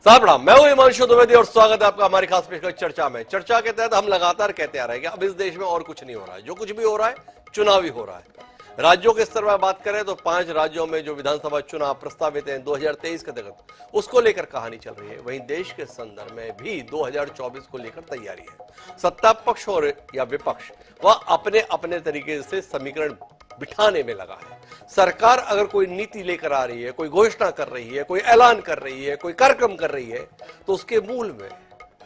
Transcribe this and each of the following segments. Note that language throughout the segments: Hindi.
साहब प्रणाम, मैं हूं हिमांशु द्विवेदी और स्वागत है आपका हमारी खास पेशकश चर्चा में। चर्चा के तहत हम लगातार कहते आ रहे हैं कि अब इस देश में और कुछ नहीं हो रहा है, जो कुछ भी हो रहा है चुनावी हो रहा है। राज्यों के स्तर पर बात करें तो 5 राज्यों में जो विधानसभा चुनाव प्रस्तावित हैं 2023 के तहत, उसको लेकर कहानी चल रही है। वहीं देश के संदर्भ में भी 2024 को लेकर तैयारी है। सत्ता पक्ष और या विपक्ष वह अपने अपने तरीके से समीकरण बिठाने में लगा है। सरकार अगर कोई नीति लेकर आ रही है, कोई घोषणा कर रही है, कोई ऐलान कर रही है, कोई कार्यक्रम कर रही है, तो उसके मूल में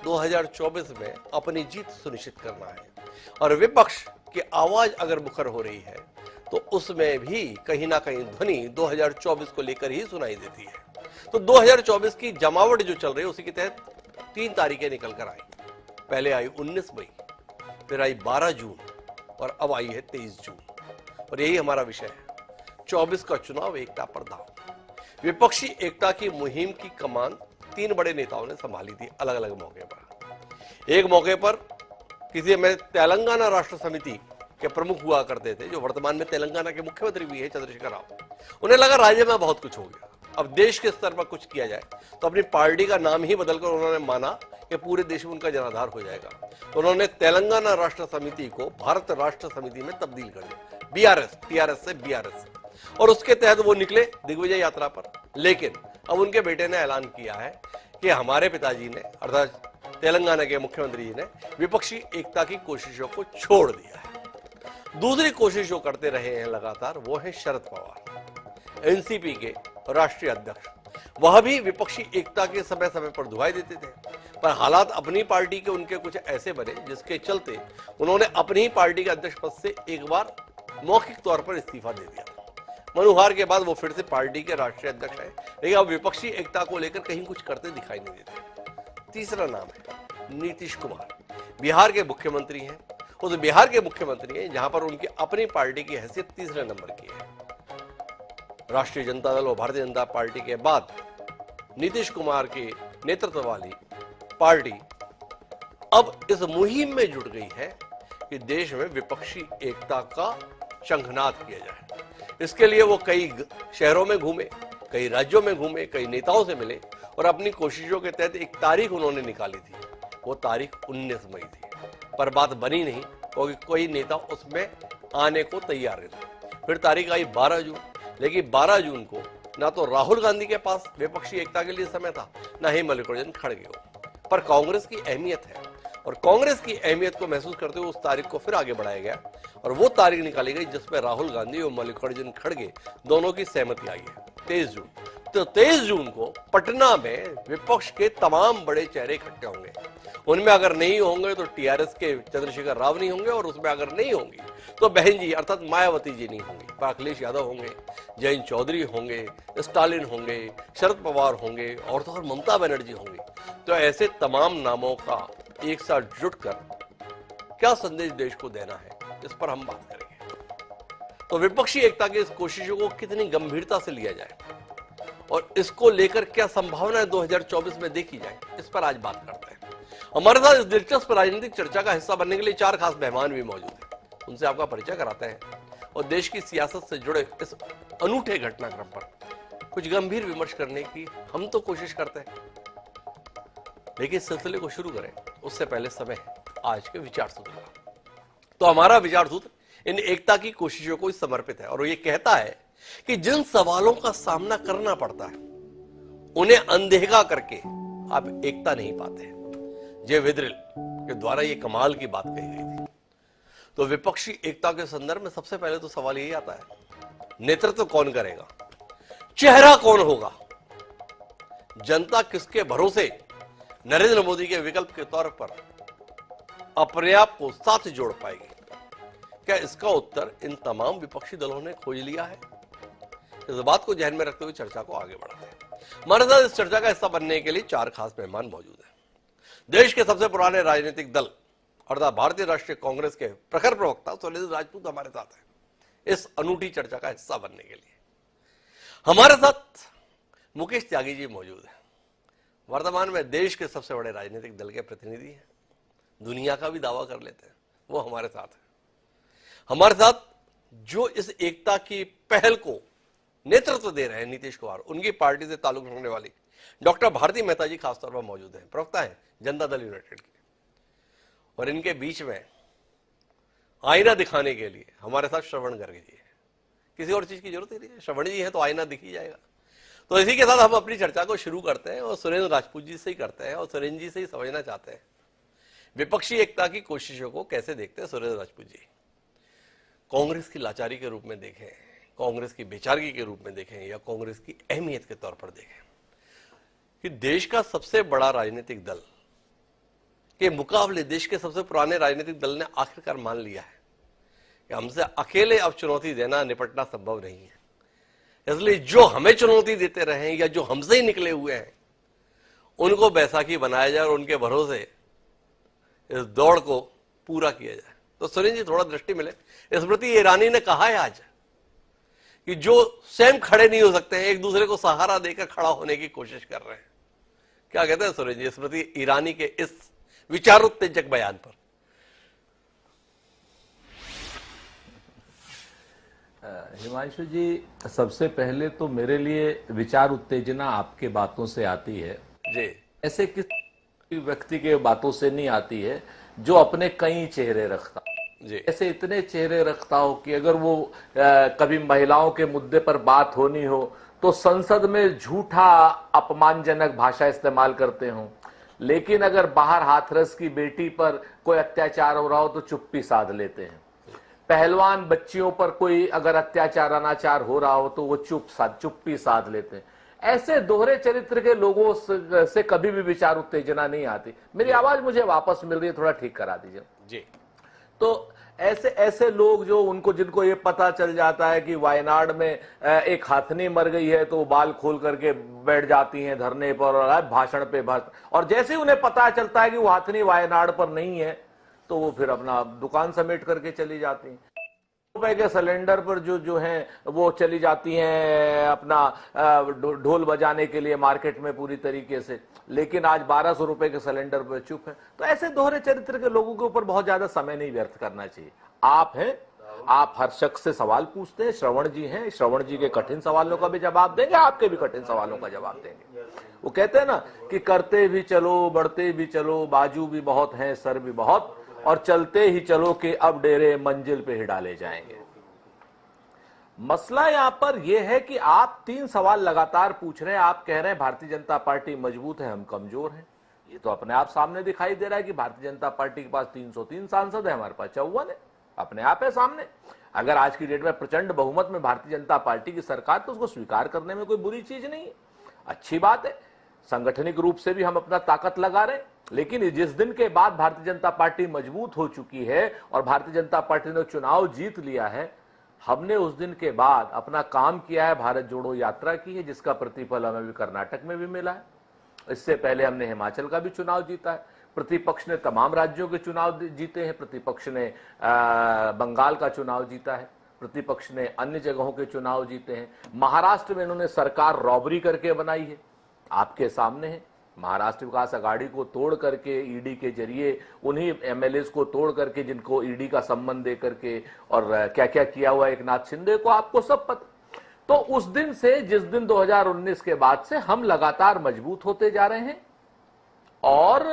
2024 में अपनी जीत सुनिश्चित करना है। और विपक्ष की आवाज अगर मुखर हो रही है तो उसमें भी कहीं ना कहीं ध्वनि 2024 को लेकर ही सुनाई देती है। तो 2024 की जमावट जो चल रही है उसी के तहत 3 तारीखें निकल कर आई। पहले आई 19 मई, फिर आई 12 जून और अब आई है 23 जून। और यही हमारा विषय है, 24 का चुनाव एकता पर दांव। विपक्षी एकता की मुहिम की कमान 3 बड़े नेताओं ने संभाली थी अलग अलग मौके पर। एक मौके पर किसी में तेलंगाना राष्ट्र समिति के प्रमुख हुआ करते थे, जो वर्तमान में तेलंगाना के मुख्यमंत्री भी है, चंद्रशेखर राव। उन्हें लगा राज्य में बहुत कुछ हो गया, अब देश के स्तर पर कुछ किया जाए, तो अपनी पार्टी का नाम ही बदलकर उन्होंने माना कि पूरे देश में उनका जनाधार हो जाएगा। तो उन्होंने तेलंगाना राष्ट्र समिति को भारत राष्ट्र समिति में तब्दील कर दिया, बीआरएस, टीआरएस से बीआरएस, और उसके तहत वो निकले दिग्विजय यात्रा पर। लेकिन अब उनके बेटे ने ऐलान किया है कि हमारे पिताजी ने, अर्थात तेलंगाना के मुख्यमंत्री जी ने, विपक्षी एकता की कोशिशों को छोड़ दिया है। दूसरी कोशिश जो करते रहे हैं लगातार वो है शरद पवार, एनसीपी के राष्ट्रीय अध्यक्ष। वह भी विपक्षी एकता के समय समय पर दुहाई देते थे, पर हालात अपनी पार्टी के उनके कुछ ऐसे बने जिसके चलते उन्होंने अपनी ही पार्टी के अध्यक्ष पद से एक बार मौखिक तौर पर इस्तीफा दे दिया। मनोहार के बाद वो फिर से पार्टी के राष्ट्रीय अध्यक्ष है, लेकिन अब विपक्षी एकता को लेकर कहीं कुछ करते दिखाई नहीं देते। तीसरा नाम है नीतीश कुमार, बिहार के मुख्यमंत्री हैं। उस बिहार के मुख्यमंत्री हैं जहां पर उनकी अपनी पार्टी की हैसियत तीसरे नंबर की है। राष्ट्रीय जनता दल और भारतीय जनता पार्टी के बाद नीतीश कुमार के नेतृत्व वाली पार्टी अब इस मुहिम में जुट गई है कि देश में विपक्षी एकता का शंखनाद किया जाए। इसके लिए वो कई शहरों में घूमे, कई राज्यों में घूमे, कई नेताओं से मिले और अपनी कोशिशों के तहत एक तारीख उन्होंने निकाली थी। वो तारीख 19 मई थी, पर बात बनी नहीं क्योंकि कोई नेता उसमें आने को तैयार नहीं था। फिर तारीख आई 12 जून, लेकिन 12 जून को ना तो राहुल गांधी के पास विपक्षी एकता के लिए समय था, ना ही मल्लिकार्जुन खड़गे हो। पर कांग्रेस की अहमियत है और कांग्रेस की अहमियत को महसूस करते हुए उस तारीख को फिर आगे बढ़ाया गया और वो तारीख निकाली गई जिसमें राहुल गांधी और मल्लिकार्जुन खड़गे दोनों की सहमति आई है, 23 जून। तो 23 जून को पटना में विपक्ष के तमाम बड़े चेहरे इकट्ठे होंगे। उनमें अगर नहीं होंगे तो टीआरएस के चंद्रशेखर राव नहीं होंगे, और उसमें अगर नहीं होंगी तो बहन जी अर्थात मायावती जी नहीं होंगी, पर अखिलेश यादव होंगे, जयंत चौधरी होंगे, स्टालिन होंगे, शरद पवार होंगे और तो और ममता बनर्जी होंगी। तो ऐसे तमाम नामों का एक साथ जुटकर क्या संदेश देश को देना है, इस पर हम बात करेंगे। तो विपक्षी एकता की इस कोशिशों को कितनी गंभीरता से लिया जाए और इसको लेकर क्या संभावनाएं 2024 में देखी जाए, इस पर आज बात करते हैं। हमारे साथ इस दिलचस्प राजनीतिक चर्चा का हिस्सा बनने के लिए 4 खास मेहमान भी मौजूद हैं। उनसे आपका परिचय कराते हैं और देश की सियासत से जुड़े इस अनूठे घटनाक्रम पर कुछ गंभीर विमर्श करने की हम तो कोशिश करते हैं। लेकिन इस सिलसिले को शुरू करें उससे पहले समय है आज के विचार सूत्र का। तो हमारा विचार सूत्र इन एकता की कोशिशों को समर्पित है और ये कहता है कि जिन सवालों का सामना करना पड़ता है उन्हें अनदेखा करके आप एकता नहीं पाते। जय विद्रिल के द्वारा ये कमाल की बात कही गई थी। तो विपक्षी एकता के संदर्भ में सबसे पहले तो सवाल यही आता है, नेतृत्व कौन करेगा, चेहरा कौन होगा, जनता किसके भरोसे नरेंद्र मोदी के विकल्प के तौर पर अपने आप को साथ जोड़ पाएगी। क्या इसका उत्तर इन तमाम विपक्षी दलों ने खोज लिया है? इस बात को ध्यान में रखते हुए चर्चा को आगे बढ़ाते हैं। हमारे साथ इस चर्चा का हिस्सा बनने के लिए 4 खास मेहमान मौजूद हैं। देश के सबसे पुराने राजनीतिक दल अर्थात भारतीय राष्ट्रीय कांग्रेस के प्रखर प्रवक्ता सुनील राजपूत हमारे साथ हैं इस अनूठी चर्चा का हिस्सा बनने के लिए। हमारे साथ मुकेश त्यागी जी मौजूद हैं, वर्तमान में देश के सबसे बड़े राजनीतिक दल के प्रतिनिधि हैं, दुनिया का भी दावा कर लेते हैं, वो हमारे साथ हैं। हमारे साथ जो इस एकता की पहल को नेतृत्व दे रहे हैं नीतीश कुमार, उनकी पार्टी से ताल्लुक रखने वाली डॉक्टर भारती मेहता जी खासतौर पर मौजूद हैं, प्रवक्ता हैं जनता दल यूनाइटेड के, और इनके बीच में आईना दिखाने के लिए हमारे साथ श्रवण गर्ग जी है। किसी और चीज की जरूरत ही नहीं है, श्रवण जी है तो आईना दिख ही जाएगा। तो इसी के साथ हम अपनी चर्चा को शुरू करते हैं और सुरेंद्र राजपूत जी से ही करते हैं और सुरेंद्र जी से ही समझना चाहते हैं विपक्षी एकता की कोशिशों को कैसे देखते हैं सुरेंद्र राजपूत जी। कांग्रेस की लाचारी के रूप में देखें, कांग्रेस की बेचारगी के रूप में देखें, या कांग्रेस की अहमियत के तौर पर देखें कि देश का सबसे बड़ा राजनीतिक दल के मुकाबले देश के सबसे पुराने राजनीतिक दल ने आखिरकार मान लिया है कि हमसे अकेले अब चुनौती देना, निपटना संभव नहीं है। इसलिए जो हमें चुनौती देते रहे या जो हमसे ही निकले हुए हैं उनको बैसाखी बनाया जाए और उनके भरोसे इस दौड़ को पूरा किया जाए। तो सुरेंद्र जी थोड़ा दृष्टि मिले। स्मृति ईरानी ने कहा है आज कि जो स्वयं खड़े नहीं हो सकते हैं एक दूसरे को सहारा देकर खड़ा होने की कोशिश कर रहे हैं। क्या कहते हैं सुरेंद्र जी स्मृति ईरानी के इस विचारोत्तेजक बयान पर? हिमांशु जी, सबसे पहले तो मेरे लिए विचार उत्तेजना आपके बातों से आती है जी। ऐसे किसी व्यक्ति के बातों से नहीं आती है जो अपने कई चेहरे रखता जी। ऐसे इतने चेहरे रखता हो कि अगर वो कभी महिलाओं के मुद्दे पर बात होनी हो तो संसद में झूठा अपमानजनक भाषा इस्तेमाल करते हो, लेकिन अगर बाहर हाथरस की बेटी पर कोई अत्याचार हो रहा हो तो चुप्पी साध लेते हैं। पहलवान बच्चियों पर कोई अगर अत्याचार अनाचार हो रहा हो तो वो चुप्पी साध लेते हैं। ऐसे दोहरे चरित्र के लोगों से कभी भी विचार उत्तेजना नहीं आती। मेरी आवाज मुझे वापस मिल रही है, थोड़ा ठीक करा दीजिए जी। तो ऐसे लोग जो जिनको ये पता चल जाता है कि वायनाड में एक हाथनी मर गई है तो वो बाल खोल करके बैठ जाती हैं धरने पर और भाषण पे और जैसे ही उन्हें पता चलता है कि वो हाथनी वायनाड पर नहीं है तो वो फिर अपना दुकान समेट करके चली जाती हैं। रुपए के सिलेंडर पर जो हैं वो चली जाती हैं अपना ढोल बजाने के लिए मार्केट में पूरी तरीके से, लेकिन आज 1200 रुपए के सिलेंडर पर चुप है। तो ऐसे दोहरे चरित्र के लोगों के ऊपर बहुत ज्यादा समय नहीं व्यर्थ करना चाहिए। आप हैं, आप हर शख्स से सवाल पूछते हैं, श्रवण जी हैं, श्रवण जी के कठिन सवालों का भी जवाब देंगे, आपके भी कठिन सवालों का जवाब देंगे। वो कहते हैं ना कि करते भी चलो, बढ़ते भी चलो, बाजू भी बहुत हैं, सर भी बहुत, और चलते ही चलो कि अब डेरे मंजिल पे ही डाले जाएंगे। मसला यहां पर यह है कि आप 3 सवाल लगातार पूछ रहे हैं। आप कह रहे हैं भारतीय जनता पार्टी मजबूत है, हम कमजोर हैं। ये तो अपने आप सामने दिखाई दे रहा है कि भारतीय जनता पार्टी के पास 303 सांसद है, हमारे पास 54 है, अपने आप है सामने। अगर आज की डेट में प्रचंड बहुमत में भारतीय जनता पार्टी की सरकार, तो उसको स्वीकार करने में कोई बुरी चीज नहीं है, अच्छी बात है। संगठनिक रूप से भी हम अपना ताकत लगा रहे हैं, लेकिन जिस दिन के बाद भारतीय जनता पार्टी मजबूत हो चुकी है और भारतीय जनता पार्टी ने चुनाव जीत लिया है, हमने उस दिन के बाद अपना काम किया है, भारत जोड़ो यात्रा की है, जिसका प्रतिफल हमें भी कर्नाटक में भी मिला है। इससे पहले हमने हिमाचल का भी चुनाव जीता है। प्रतिपक्ष ने तमाम राज्यों के चुनाव जीते हैं, प्रतिपक्ष ने बंगाल का चुनाव जीता है, प्रतिपक्ष ने अन्य जगहों के चुनाव जीते हैं। महाराष्ट्र में इन्होंने सरकार रॉबरी करके बनाई है, आपके सामने है। महाराष्ट्र विकास अघाड़ी को तोड़ करके ईडी के जरिए उन्हीं एमएलएस को तोड़ करके जिनको ईडी का संबंध दे करके और क्या क्या किया हुआ एक नाथ शिंदे को आपको सब पता। तो उस दिन से, जिस दिन 2019 के बाद से हम लगातार मजबूत होते जा रहे हैं और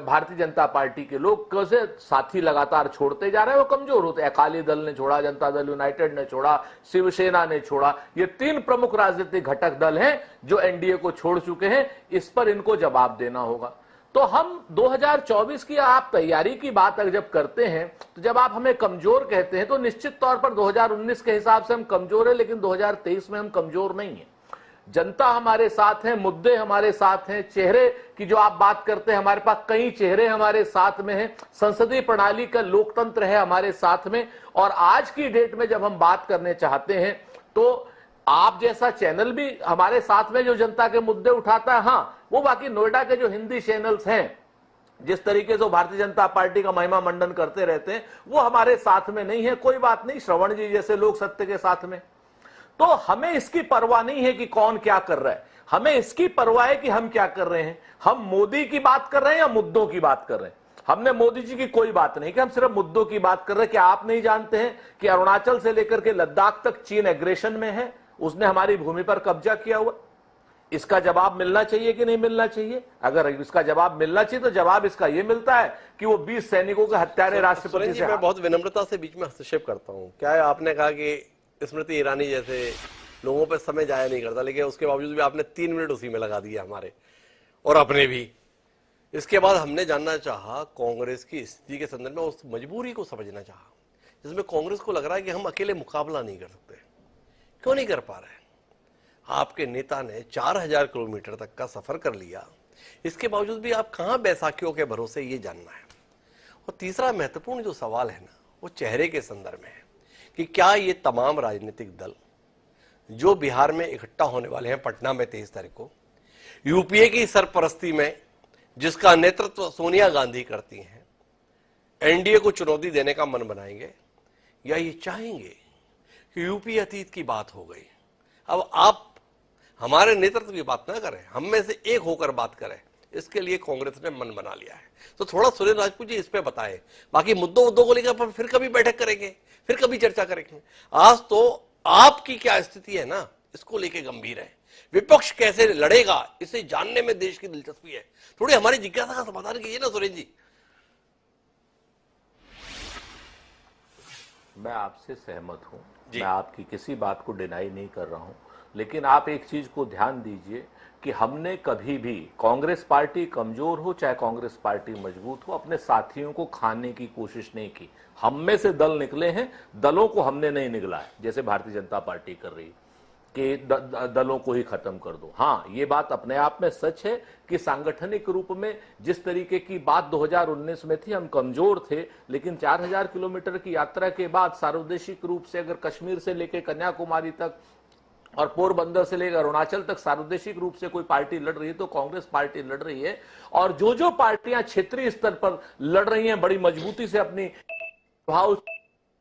भारतीय जनता पार्टी के लोग कैसे साथी लगातार छोड़ते जा रहे हैं, वो कमजोर होते हैं। अकाली दल ने छोड़ा, जनता दल यूनाइटेड ने छोड़ा, शिवसेना ने छोड़ा। ये 3 प्रमुख राजनीतिक घटक दल हैं जो एनडीए को छोड़ चुके हैं। इस पर इनको जवाब देना होगा। तो हम 2024 की आप तैयारी की बात अगर जब करते हैं, तो जब आप हमें कमजोर कहते हैं तो निश्चित तौर पर 2019 के हिसाब से हम कमजोर है, लेकिन 2023 में हम कमजोर नहीं है। जनता हमारे साथ है, मुद्दे हमारे साथ हैं, चेहरे की जो आप बात करते हैं, हमारे पास कई चेहरे हमारे साथ में हैं, संसदीय प्रणाली का लोकतंत्र है हमारे साथ में। और आज की डेट में जब हम बात करने चाहते हैं तो आप जैसा चैनल भी हमारे साथ में जो जनता के मुद्दे उठाता है, हाँ, वो बाकी नोएडा के जो हिंदी चैनल्स हैं, जिस तरीके से भारतीय जनता पार्टी का महिमा मंडन करते रहते हैं, वो हमारे साथ में नहीं है। कोई बात नहीं, श्रवण जी जैसे लोग सत्य के साथ में। तो हमें इसकी परवाह नहीं है कि कौन क्या कर रहा है, हमें इसकी परवाह है कि हम क्या कर रहे हैं। हम मोदी की बात कर रहे हैं या मुद्दों की बात कर रहे हैं। हमने मोदी जी की कोई बात नहीं कि हम सिर्फ मुद्दों की बात कर रहे हैं। कि आप नहीं जानते हैं कि अरुणाचल से लेकर के लद्दाख तक चीन एग्रेशन में है, उसने हमारी भूमि पर कब्जा किया हुआ। इसका जवाब मिलना चाहिए कि नहीं मिलना चाहिए? अगर इसका जवाब मिलना चाहिए तो जवाब इसका यह मिलता है कि वो 20 सैनिकों के हत्यारे राष्ट्रपति से। मैं बहुत विनम्रता से बीच में हस्तक्षेप करता हूं। क्या है, आपने कहा कि स्मृति ईरानी जैसे लोगों पर समय जाया नहीं करता, लेकिन उसके बावजूद भी आपने 3 मिनट उसी में लगा दिए हमारे और अपने भी। इसके बाद हमने जानना चाहा कांग्रेस की स्थिति के संदर्भ में, उस मजबूरी को समझना चाहा जिसमें कांग्रेस को लग रहा है कि हम अकेले मुकाबला नहीं कर सकते। क्यों नहीं कर पा रहे? आपके नेता ने 4000 किलोमीटर तक का सफर कर लिया, इसके बावजूद भी आप कहां बैसाखियों के भरोसे, ये जानना है। और तीसरा महत्वपूर्ण जो सवाल है ना, वो चेहरे के संदर्भ में है कि क्या ये तमाम राजनीतिक दल जो बिहार में इकट्ठा होने वाले हैं पटना में 23 तारीख को, यूपीए की सरपरस्ती में जिसका नेतृत्व सोनिया गांधी करती हैं, एनडीए को चुनौती देने का मन बनाएंगे, या ये चाहेंगे कि यूपीए अतीत की बात हो गई, अब आप हमारे नेतृत्व की बात ना करें, हम में से एक होकर बात करें। इसके लिए कांग्रेस ने मन बना लिया है। तो थोड़ा सुरेंद्र राजपूत जी इस पे बताएं। बाकी मुद्दों को लेकर फिर कभी बैठक करेंगे, फिर कभी चर्चा करेंगे। आज तो आपकी क्या स्थिति है ना, इसको लेके गंभीर है। विपक्ष कैसे लड़ेगा, इसे जानने में देश की दिलचस्पी है। थोड़ी हमारी जिज्ञासा का समाधान कीजिए ना सुरेंद्र जी। मैं आपसे सहमत हूं, मैं आपकी किसी बात को डिनाई नहीं कर रहा हूं, लेकिन आप एक चीज को ध्यान दीजिए कि हमने कभी भी, कांग्रेस पार्टी कमजोर हो चाहे कांग्रेस पार्टी मजबूत हो, अपने साथियों को खाने की कोशिश नहीं की। हम में से दल निकले हैं, दलों को हमने नहीं निगला है, जैसे भारतीय जनता पार्टी कर रही कि दलों को ही खत्म कर दो। हाँ, ये बात अपने आप में सच है कि सांगठनिक रूप में जिस तरीके की बात 2019 में थी, हम कमजोर थे, लेकिन 4000 किलोमीटर की यात्रा के बाद सार्वदेशिक रूप से अगर कश्मीर से लेकर कन्याकुमारी तक और पोरबंदर से लेकर अरुणाचल तक सार्वदेशिक रूप से कोई पार्टी लड़ रही है तो कांग्रेस पार्टी लड़ रही है। और जो जो पार्टियां क्षेत्रीय स्तर पर लड़ रही हैं बड़ी मजबूती से अपनी भाव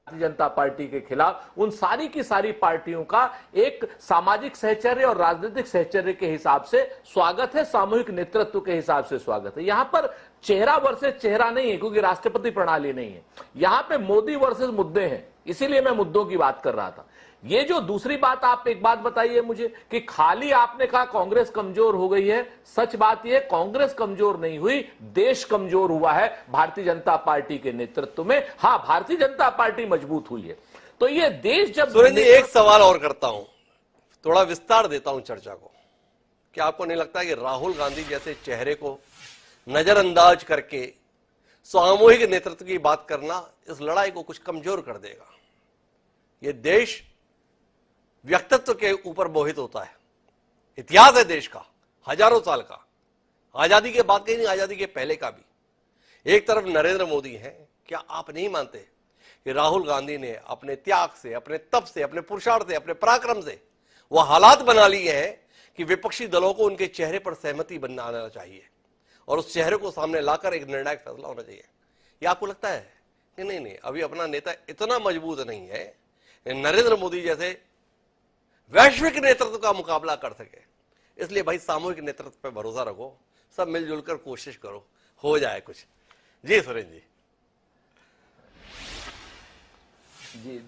भारतीय जनता पार्टी के खिलाफ, उन सारी की सारी पार्टियों का एक सामाजिक सहचर्य और राजनीतिक सहचर्य के हिसाब से स्वागत है, सामूहिक नेतृत्व के हिसाब से स्वागत है। यहां पर चेहरा वर्सेस चेहरा नहीं है, क्योंकि राष्ट्रपति प्रणाली नहीं है। यहां पे मोदी वर्सेस मुद्दे हैं, इसीलिए मैं मुद्दों की बात कर रहा था। ये जो दूसरी बात, आप एक बात बताइए मुझे कि खाली आपने कहा कांग्रेस कमजोर हो गई है, सच बात यह कांग्रेस कमजोर नहीं हुई, देश कमजोर हुआ है भारतीय जनता पार्टी के नेतृत्व में। हाँ, भारतीय जनता पार्टी मजबूत हुई है तो ये देश जब। सुरेंद्र जी, एक सवाल और करता हूं, थोड़ा विस्तार देता हूं चर्चा को। क्या आपको नहीं लगता कि राहुल गांधी जैसे चेहरे को नजरअंदाज करके सामूहिक नेतृत्व की बात करना इस लड़ाई को कुछ कमजोर कर देगा? ये देश व्यक्तित्व के ऊपर मोहित होता है। इतिहास है देश का हजारों साल का, आजादी के बाद कहीं नहीं, आजादी के पहले का भी। एक तरफ नरेंद्र मोदी हैं, क्या आप नहीं मानते कि राहुल गांधी ने अपने त्याग से, अपने तप से, अपने पुरुषार्थ से, अपने पराक्रम से वह हालात बना लिए हैं कि विपक्षी दलों को उनके चेहरे पर सहमति बनाना चाहिए और उस चेहरे को सामने लाकर एक निर्णायक फैसला होना चाहिए? या आपको लगता है कि नहीं नहीं, अभी अपना नेता इतना मजबूत नहीं है नरेंद्र मोदी जैसे वैश्विक नेतृत्व का मुकाबला कर सके, इसलिए भाई सामूहिक नेतृत्व पे भरोसा रखो, सब मिलजुल कर कोशिश करो, हो जाए कुछ। जी सुरेंद्र जी,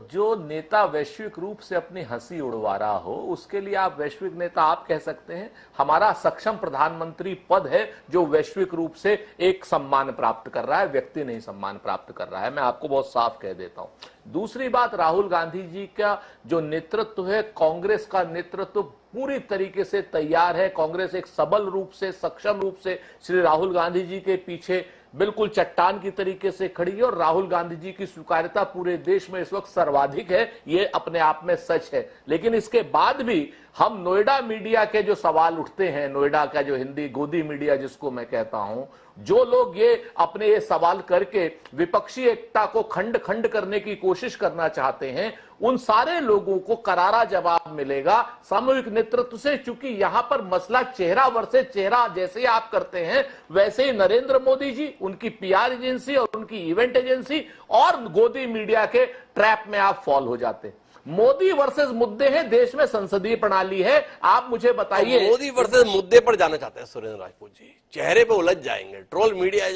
जो नेता वैश्विक रूप से अपनी हंसी उड़वा रहा हो, उसके लिए आप वैश्विक नेता आप कह सकते हैं। हमारा सक्षम प्रधानमंत्री पद है जो वैश्विक रूप से एक सम्मान प्राप्त कर रहा है, व्यक्ति नहीं सम्मान प्राप्त कर रहा है। मैं आपको बहुत साफ कह देता हूं। दूसरी बात, राहुल गांधी जी का जो नेतृत्व है, कांग्रेस का नेतृत्व पूरी तरीके से तैयार है। कांग्रेस एक सबल रूप से, सक्षम रूप से श्री राहुल गांधी जी के पीछे बिल्कुल चट्टान की तरीके से खड़ी है और राहुल गांधी जी की स्वीकार्यता पूरे देश में इस वक्त सर्वाधिक है, ये अपने आप में सच है। लेकिन इसके बाद भी हम नोएडा मीडिया के जो सवाल उठते हैं, नोएडा का जो हिंदी गोदी मीडिया जिसको मैं कहता हूं, जो लोग ये अपने ये सवाल करके विपक्षी एकता को खंड खंड करने की कोशिश करना चाहते हैं, उन सारे लोगों को करारा जवाब मिलेगा सामूहिक नेतृत्व से। क्योंकि यहां पर मसला चेहरा वर्सेस चेहरा जैसे आप करते हैं, वैसे ही नरेंद्र मोदी जी, उनकी पीआर एजेंसी और उनकी इवेंट एजेंसी और गोदी मीडिया के ट्रैप में आप फॉल हो जाते हैं। मोदी वर्सेस मुद्दे हैं, देश में संसदीय प्रणाली है। आप मुझे बताइए, तो मोदी वर्सेस मुद्दे पर जाना चाहते हैं सुरेंद्र राजपूत जी, चेहरे पे उलझ जाएंगे। ट्रोल मीडिया,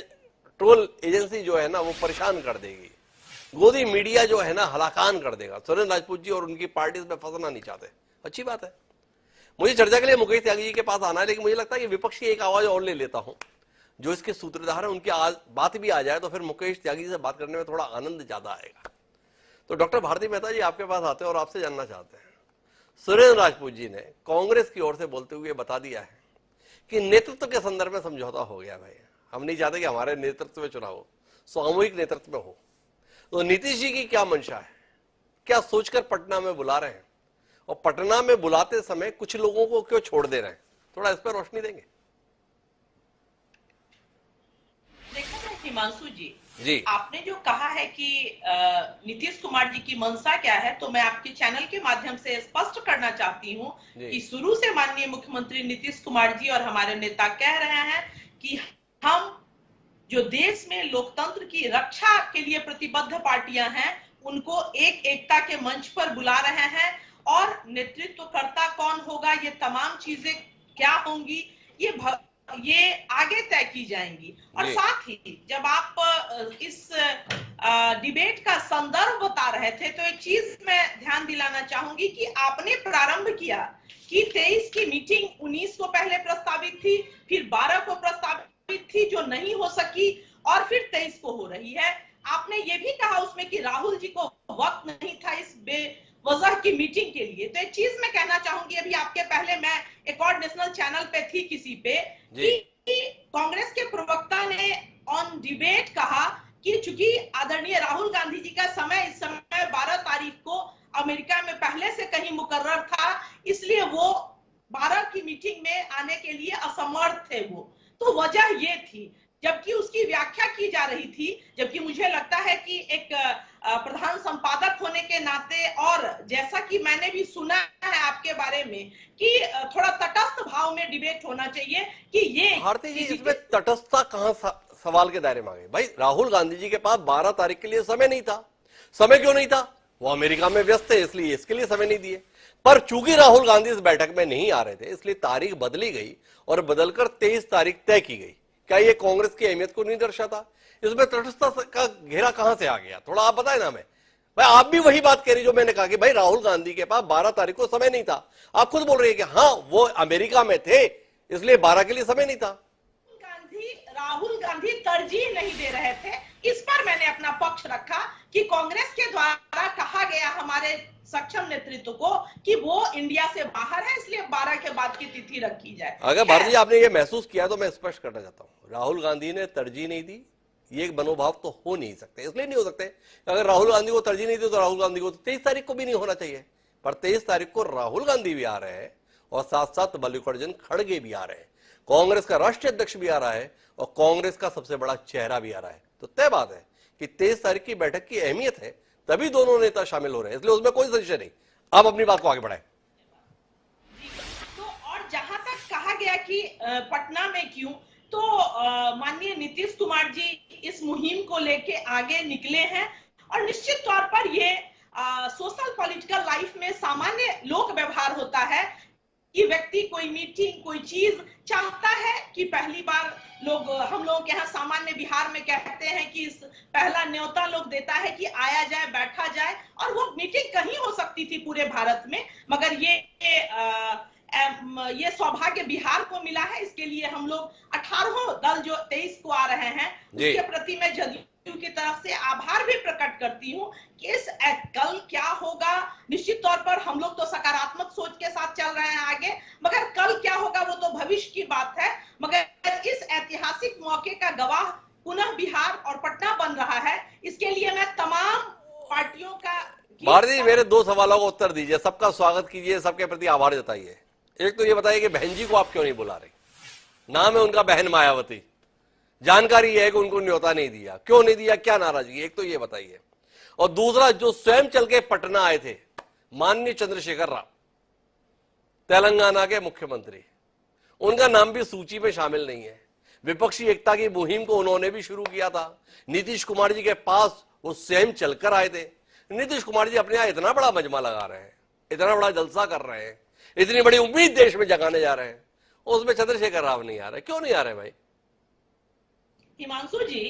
ट्रोल एजेंसी जो है ना वो परेशान कर देगी, गोदी मीडिया जो है ना हलाकान कर देगा। सुरेंद्र राजपूत जी और उनकी पार्टी में फंसना नहीं चाहते, अच्छी बात है। मुझे चर्चा के लिए मुकेश त्यागी जी के पास आना है, लेकिन मुझे लगता है कि विपक्षी एक आवाज और ले लेता हूं, जो इसके सूत्रधार है उनकी बात भी आ जाए तो फिर मुकेश त्यागी से बात करने में थोड़ा आनंद ज्यादा आएगा। तो डॉक्टर भारती मेहता जी आपके पास आते हैं और आपसे जानना चाहते हैं, सुरेंद्र राजपूत जी ने कांग्रेस की ओर से बोलते हुए बता दिया है कि नेतृत्व के संदर्भ में समझौता हो गया भाई, हम नहीं चाहते कि हमारे नेतृत्व में चुनाव हो, सामूहिक नेतृत्व में हो। तो नीतीश जी की क्या मंशा है, क्या सोचकर पटना में बुला रहे हैं, और पटना में बुलाते समय कुछ लोगों को क्यों छोड़ दे रहे हैं, थोड़ा इस पर रोशनी देंगे। देखो ना हिमांशु जी, जी आपने जो कहा है कि नीतीश कुमार जी की मंशा क्या है, तो मैं आपके चैनल के माध्यम से स्पष्ट करना चाहती हूँ कि शुरू से माननीय मुख्यमंत्री नीतीश कुमार जी और हमारे नेता कह रहे हैं कि हम जो देश में लोकतंत्र की रक्षा के लिए प्रतिबद्ध पार्टियां हैं, उनको एकता के मंच पर बुला रहे हैं, और नेतृत्वकर्ता कौन होगा, ये तमाम चीजें क्या होंगी, ये आगे तय की जाएंगी। और साथ ही जब आप इस डिबेट का संदर्भ बता रहे थे, तो एक चीज मैं ध्यान दिलाना चाहूंगी कि आपने प्रारंभ किया कि 23 की मीटिंग 19 को पहले प्रस्तावित थी, फिर 12 को प्रस्तावित थी जो नहीं हो सकी, और फिर 23 को हो रही है। आपने ये भी कहा उसमें कि राहुल जी को वक्त नहीं था इस बेवजह की मीटिंग के लिए। तो एक चीज मैं कहना चाहूंगी, अभी आपके पहले मैं एक और नेशनल चैनल पे थी किसी पे, कि कांग्रेस के प्रवक्ता ने ऑन डिबेट कहा कि चूंकि आदरणीय राहुल गांधी जी का समय इस समय 12 तारीख को अमेरिका में पहले से कहीं मुकर्रर था, इसलिए वो 12 की मीटिंग में आने के लिए असमर्थ थे वो। तो वजह ये थी, जबकि उसकी व्याख्या की जा रही थी, जबकि मुझे लगता है कि एक प्रधान संपादक होने के नाते, और जैसा कि मैंने भी सुना है आपके बारे में कि थोड़ा तटस्थ भाव में डिबेट होना चाहिए, कि ये भारती जी इसमें तटस्थता कहां सवाल के दायरे में आ गई भाई। राहुल गांधी जी के पास 12 तारीख के लिए समय नहीं था। समय क्यों नहीं था, वो अमेरिका में व्यस्त थे, इसलिए इसके लिए समय नहीं दिए। पर चूंकि राहुल गांधी इस बैठक में नहीं आ रहे थे, इसलिए तारीख बदली गई और बदलकर 23 तारीख तय की गई। क्या ये कांग्रेस की अहमियत को नहीं दर्शाता? इसमें तटस्थता का घेरा कहां से आ गया, थोड़ा आप बताएं ना हमें। भाई आप भी वही बात कह रही जो मैंने कहा कि भाई राहुल गांधी के पास 12 तारीख को समय नहीं था। आप खुद बोल रही है कि हाँ वो अमेरिका में थे, इसलिए 12 के लिए समय नहीं था। राहुल गांधी तरजीह नहीं दे रहे थे, इस पर मैंने अपना पक्ष रखा कि कांग्रेस के द्वारा कहा गया हमारे सक्षम नेतृत्व को कि वो इंडिया से बाहर है, इसलिए 12 के बाद की तिथि रखी जाए। अगर भारती जी आपने ये महसूस किया तो मैं स्पष्ट करना चाहता हूं, राहुल गांधी ने तरजीह नहीं दी, ये एक मनोभाव तो हो नहीं सकते। इसलिए नहीं हो सकते, अगर राहुल गांधी को तरजीह नहीं दी तो राहुल गांधी को 23 तारीख को भी नहीं होना चाहिए। पर 23 तारीख को राहुल गांधी भी आ रहे हैं और साथ साथ मल्लिकार्जुन खड़गे भी आ रहे हैं, कांग्रेस का राष्ट्रीय अध्यक्ष भी आ रहा है और कांग्रेस का सबसे बड़ा चेहरा भी आ रहा है। तो तय बात है कि 23 तारीख की बैठक की अहमियत है, तभी दोनों नेता शामिल हो रहे हैं, इसलिए उसमें कोई संशय नहीं। आप अपनी बात को आगे बढ़ाएं। तो और जहां तक कहा गया कि पटना में क्यों, तो माननीय नीतीश कुमार जी इस मुहिम को लेके आगे निकले हैं, और निश्चित तौर पर ये सोशल पॉलिटिकल लाइफ में सामान्य लोक व्यवहार होता है कि व्यक्ति कोई मीटिंग कोई चीज चाहता है कि पहली बार लोग, हम लोग के यहाँ सामान्य बिहार में कहते हैं कि पहला न्योता लोग देता है कि आया जाए बैठा जाए, और वो मीटिंग कहीं हो सकती थी पूरे भारत में, मगर ये सौभाग्य बिहार को मिला है। इसके लिए हम लोग 18 दल जो 23 को आ रहे हैं उसके प्रति मैं जदयू की तरफ से आभार भी प्रकट करती हूँ कि इस कल क्या होगा। निश्चित तौर पर हम लोग तो सकारात्मक सोच के साथ चल रहे हैं आगे, मगर कल क्या होगा वो तो भविष्य की बात है। मगर इस ऐतिहासिक मौके का गवाह पुनः बिहार और पटना बन रहा है, इसके लिए मैं तमाम पार्टियों का भारती जी मेरे 2 सवालों का उत्तर दीजिए, सबका स्वागत कीजिए, सबके प्रति आभार जताइए। एक तो ये बताइए कि बहन जी को आप क्यों नहीं बुला रही, नाम है उनका बहन मायावती, जानकारी है कि उनको न्योता नहीं दिया, क्यों नहीं दिया, क्या नाराजगी, एक तो ये बताइए। और दूसरा, जो स्वयं चल के पटना आए थे माननीय चंद्रशेखर राव, तेलंगाना के मुख्यमंत्री, उनका नाम भी सूची में शामिल नहीं है। विपक्षी एकता की मुहिम को उन्होंने भी शुरू किया था, नीतीश कुमार जी के पास वो स्वयं चलकर आए थे। नीतीश कुमार जी अपने यहां इतना बड़ा मजमा लगा रहे हैं, इतना बड़ा जलसा कर रहे हैं, इतनी बड़ी उम्मीद देश में जगाने जा रहे हैं, उसमें चंद्रशेखर राव नहीं आ रहे, क्यों नहीं आ रहे भाई? हिमांशु जी,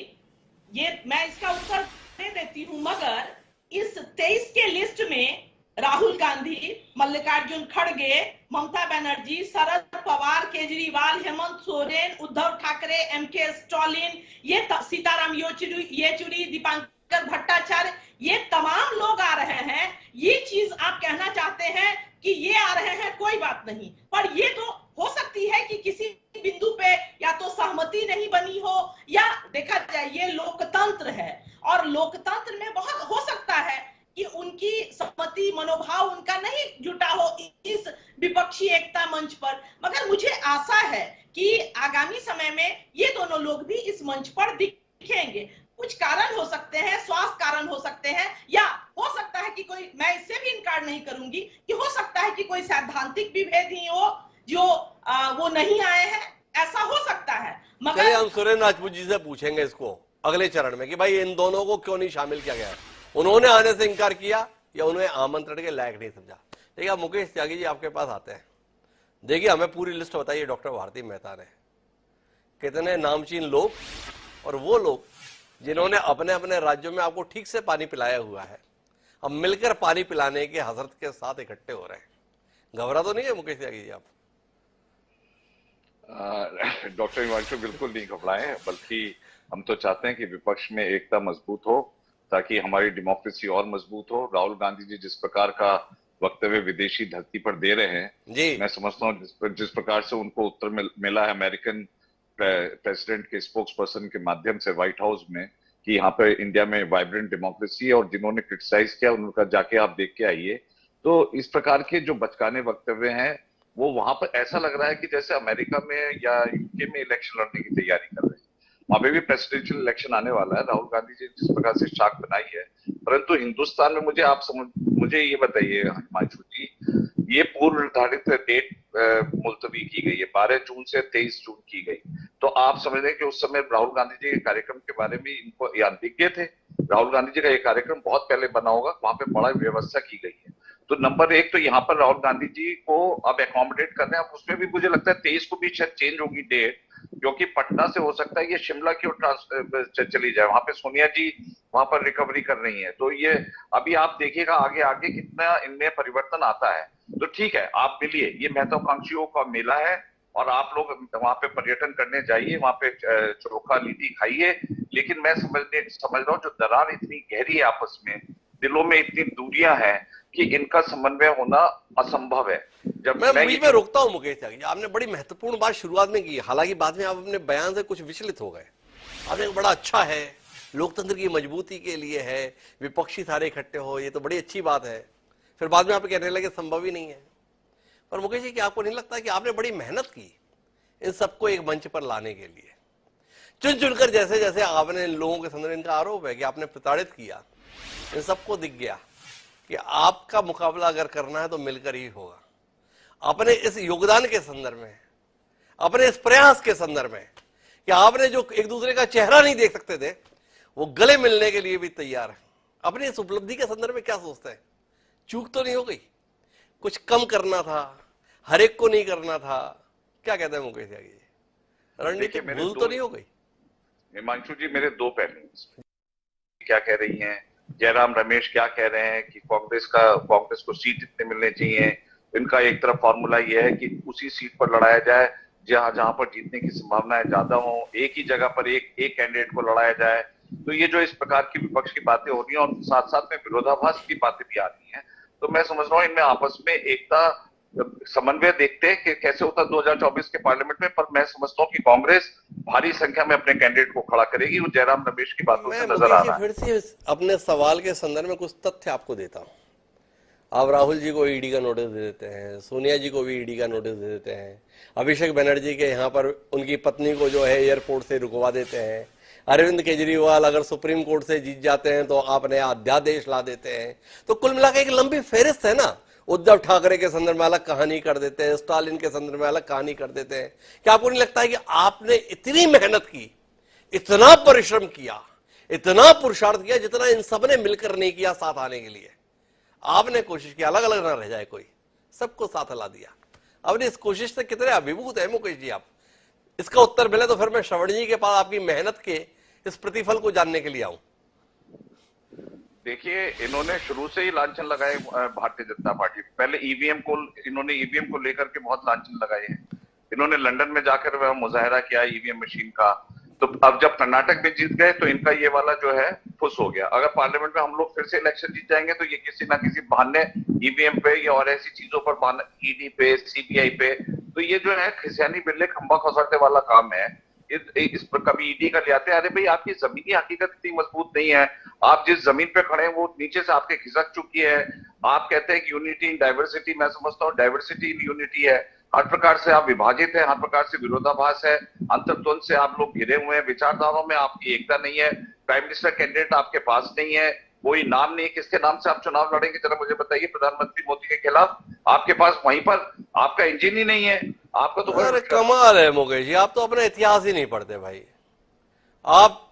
ये मैं इसका उत्तर दे देती हूं, मगर इस 23 के लिस्ट में राहुल गांधी, मल्लिकार्जुन खड़गे, ममता बनर्जी, शरद पवार, केजरीवाल, हेमंत सोरेन, उद्धव ठाकरे, एमके स्टालिन, ये सीताराम येचुरी, दीपांकर भट्टाचार्य, ये तमाम लोग आ रहे हैं। ये चीज आप कहना चाहते हैं कि ये आ रहे हैं, कोई बात नहीं, पर ये तो हो सकती है कि किसी बिंदु पे या तो सहमति नहीं बनी हो, या देखा जाए ये लोकतंत्र है और लोकतंत्र में बहुत हो सकता है कि उनकी सहमति मनोभाव उनका नहीं जुटा हो इस विपक्षी एकता मंच पर। मगर मुझे आशा है कि आगामी समय में ये दोनों लोग भी इस मंच पर दिखेंगे। कुछ कारण हो सकते हैं, स्वास्थ्य कारण हो सकते हैं, या हो सकता है कि कोई, मैं इससे भी इनकार नहीं करूंगी कि हो सकता है कि कोई सैद्धांतिक विभेद ही हो जो वो नहीं आए हैं, ऐसा हो सकता है। मगर हम सुरेंद्र राजपूत जी से पूछेंगे इसको अगले चरण में कि भाई इन दोनों को क्यों नहीं शामिल किया गया है, उन्होंने आने से इनकार किया या उन्हें आमंत्रण के लायक नहीं समझा। देखिए अब मुकेश त्यागी जी आपके पास आते हैं, देखिए हमें पूरी लिस्ट बताइए डॉक्टर भारती मेहता ने कितने नामचीन लोग और वो लोग जिन्होंने अपने अपने राज्यों में आपको ठीक से पानी पिलाया हुआ है, अब मिलकर पानी पिलाने के हसरत के साथ इकट्ठे हो रहे हैं। घबरा तो नहीं है मुकेश त्यागी जी आप? डॉक्टर हिमांशु बिल्कुल नहीं घबराए, बल्कि हम तो चाहते हैं कि विपक्ष में एकता मजबूत हो ताकि हमारी डेमोक्रेसी और मजबूत हो। राहुल गांधी जी जिस प्रकार का वक्तव्य विदेशी धरती पर दे रहे हैं जी, मैं समझता हूँ जिस प्रकार से उनको उत्तर मिला है अमेरिकन प्रेसिडेंट के स्पोक्स पर्सन के माध्यम से व्हाइट हाउस में कि यहाँ पे इंडिया में वाइब्रेंट डेमोक्रेसी है, और जिन्होंने क्रिटिसाइज किया उनका जाके आप देख के आइए। तो इस प्रकार के जो बचकाने वक्तव्य हैं वो वहां पर ऐसा लग रहा है कि जैसे अमेरिका में या यूके में इलेक्शन लड़ने की तैयारी कर रहे हैं। वहां पे भी प्रेसिडेंशियल इलेक्शन आने वाला है, राहुल गांधी जी जिस प्रकार से शाख बनाई है, परंतु हिंदुस्तान में मुझे ये बताइए हिमांशु जी, ये पूर्व निर्धारित डेट मुलतवी की गई है, 12 जून से 23 जून की गई। तो आप समझ रहे कि उस समय राहुल गांधी जी के कार्यक्रम के बारे में इनको दिग्गे थे। राहुल गांधी जी का ये कार्यक्रम बहुत पहले बना होगा, वहां पे बड़ा व्यवस्था की गई है। तो नंबर एक तो यहाँ पर राहुल गांधी जी को अब एकोमोडेट कर रहे हैं। अब उसमें भी मुझे लगता है 23 को भी शायद चेंज होगी डेट, क्योंकि पटना से हो सकता है ये शिमला की ओर चली जाए, वहां पे सोनिया जी वहां पर रिकवरी कर रही है। तो ये अभी आप देखिएगा आगे आगे कितना इनमें परिवर्तन आता है। तो ठीक है, आप मिलिए, ये महत्वाकांक्षियों का मेला है और आप लोग वहां पे पर्यटन करने जाइए, वहां पे चोखा लिट्टी खाइए, लेकिन मैं समझ रहा हूँ जो दरार इतनी गहरी है आपस में, दिलों में इतनी दूरियां हैं कि इनका समन्वय होना असंभव है। जब मैं बीच में रोकता हूं मुकेश त्यागी, आपने बड़ी महत्वपूर्ण बात शुरुआत में की, हालांकि बाद में आप अपने बयान से कुछ विचलित हो गए। आपने बड़ा अच्छा है, लोकतंत्र की मजबूती के लिए है, विपक्षी सारे इकट्ठे हो, ये तो बड़ी अच्छी बात है। फिर बाद में आप कहने लगे संभव ही नहीं है। पर मुकेश जी, क्या आपको नहीं लगता कि आपने बड़ी मेहनत की इन सबको एक मंच पर लाने के लिए? चुन चुनकर जैसे जैसे आपने लोगों के संदर्भ, इनका आरोप है कि आपने प्रताड़ित किया, इन सबको दिख गया कि आपका मुकाबला अगर करना है तो मिलकर ही होगा। अपने इस योगदान के संदर्भ में, अपने इस प्रयास के संदर्भ में कि आपने जो एक दूसरे का चेहरा नहीं देख सकते थे, वो गले मिलने के लिए भी तैयार है। अपनी इस उपलब्धि के संदर्भ में क्या सोचते हैं? चूक तो नहीं हो गई? कुछ कम करना था, हर एक को नहीं करना था, क्या कहते हैं मुकेश त्यागी जी? रणनीति भूल तो नहीं हो गई? हिमांशु जी, मेरे दो पहलू क्या कह रही हैं, जयराम रमेश क्या कह रहे हैं कि कांग्रेस को सीट इतने मिलने चाहिए। इनका एक तरफ फॉर्मूला यह है कि उसी सीट पर लड़ाया जाए जहां पर जीतने की संभावनाएं ज्यादा हो, एक ही जगह पर एक कैंडिडेट को लड़ाया जाए। तो ये जो इस प्रकार की विपक्ष की बातें हो रही हैं और साथ साथ में विरोधाभास की बातें भी आ रही हैं, तो मैं समझ रहा हूँ इनमें आपस में एकता समन्वय देखते हैं कि कैसे होता 2024 के पार्लियामेंट में। पर मैं समझता हूँ कि कांग्रेस भारी संख्या में अपने कैंडिडेट को खड़ा करेगी, वो जयराम रमेश की बातों से नजर आ रहा है। फिर से अपने सवाल के संदर्भ में कुछ तथ्य आपको देता हूँ। आप राहुल जी को ईडी का नोटिस दे देते हैं, सोनिया जी को भी ईडी का नोटिस दे देते हैं, अभिषेक बनर्जी के यहाँ पर उनकी पत्नी को जो है एयरपोर्ट से रुकवा देते हैं, अरविंद केजरीवाल अगर सुप्रीम कोर्ट से जीत जाते हैं तो आपने अध्यादेश ला देते हैं। तो कुल मिलाकर एक लंबी फेरिस्त है ना। उद्धव ठाकरे के संदर्भ में अलग कहानी कर देते हैं, स्टालिन के संदर्भ में अलग कहानी कर देते हैं। क्या आपको नहीं लगता है कि आपने इतनी मेहनत की, इतना परिश्रम किया, इतना पुरुषार्थ किया जितना इन सब ने मिलकर नहीं किया साथ आने के लिए? आपने कोशिश की, अलग अलग ना रह जाए कोई, सबको साथ ला दिया। अब इस कोशिश से कितने अभिभूत है मुकेश जी आप? इसका उत्तर मिले तो फिर मैं श्रवण जी के पास आपकी मेहनत के इस प्रतिफल को जानने के लिए आऊं। देखिए, इन्होंने शुरू से ही लांछन लगाए भारतीय जनता पार्टी। पहले इन्होंने ईवीएम को लेकर के बहुत लांछन लगाए हैं। इन्होंने लंदन में जाकर वह मुजाहरा किया ईवीएम मशीन का। तो अब जब कर्नाटक में जीत गए तो इनका ये वाला जो है फुस हो गया। अगर पार्लियामेंट में हम लोग फिर से इलेक्शन जीत जाएंगे तो ये किसी ना किसी बहाने ईवीएम पे या और ऐसी चीजों पर, ईडी पे, सीबीआई पे, तो ये जो है खिसियानी बिल्ले खंबा खसाटे वाला काम है। इस पर कभी ईडी का ले आते हैं। अरे भाई, आपकी जमीनी हकीकत इतनी मजबूत नहीं है। आप जिस जमीन पे खड़े हैं वो नीचे से आपके खिसक चुकी है। आप कहते हैं कि यूनिटी इन डाइवर्सिटी, मैं समझता हूँ डाइवर्सिटी इन यूनिटी है। हर प्रकार से आप विभाजित है, हर प्रकार से विरोधाभास है, अंतर्द्वंद से आप लोग घिरे हुए हैं, विचारधाराओं में आपकी एकता नहीं है, प्राइम मिनिस्टर कैंडिडेट आपके पास नहीं है, कोई नाम नहीं है। किसके नाम से आप चुनाव लड़ेंगे जरा मुझे बताइए, प्रधानमंत्री मोदी के खिलाफ? आपके पास वहीं पर आपका इंजन ही नहीं है। आपका तो अरे कमाल है मुकेश जी, आप तो अपना इतिहास ही नहीं पढ़ते भाई। आप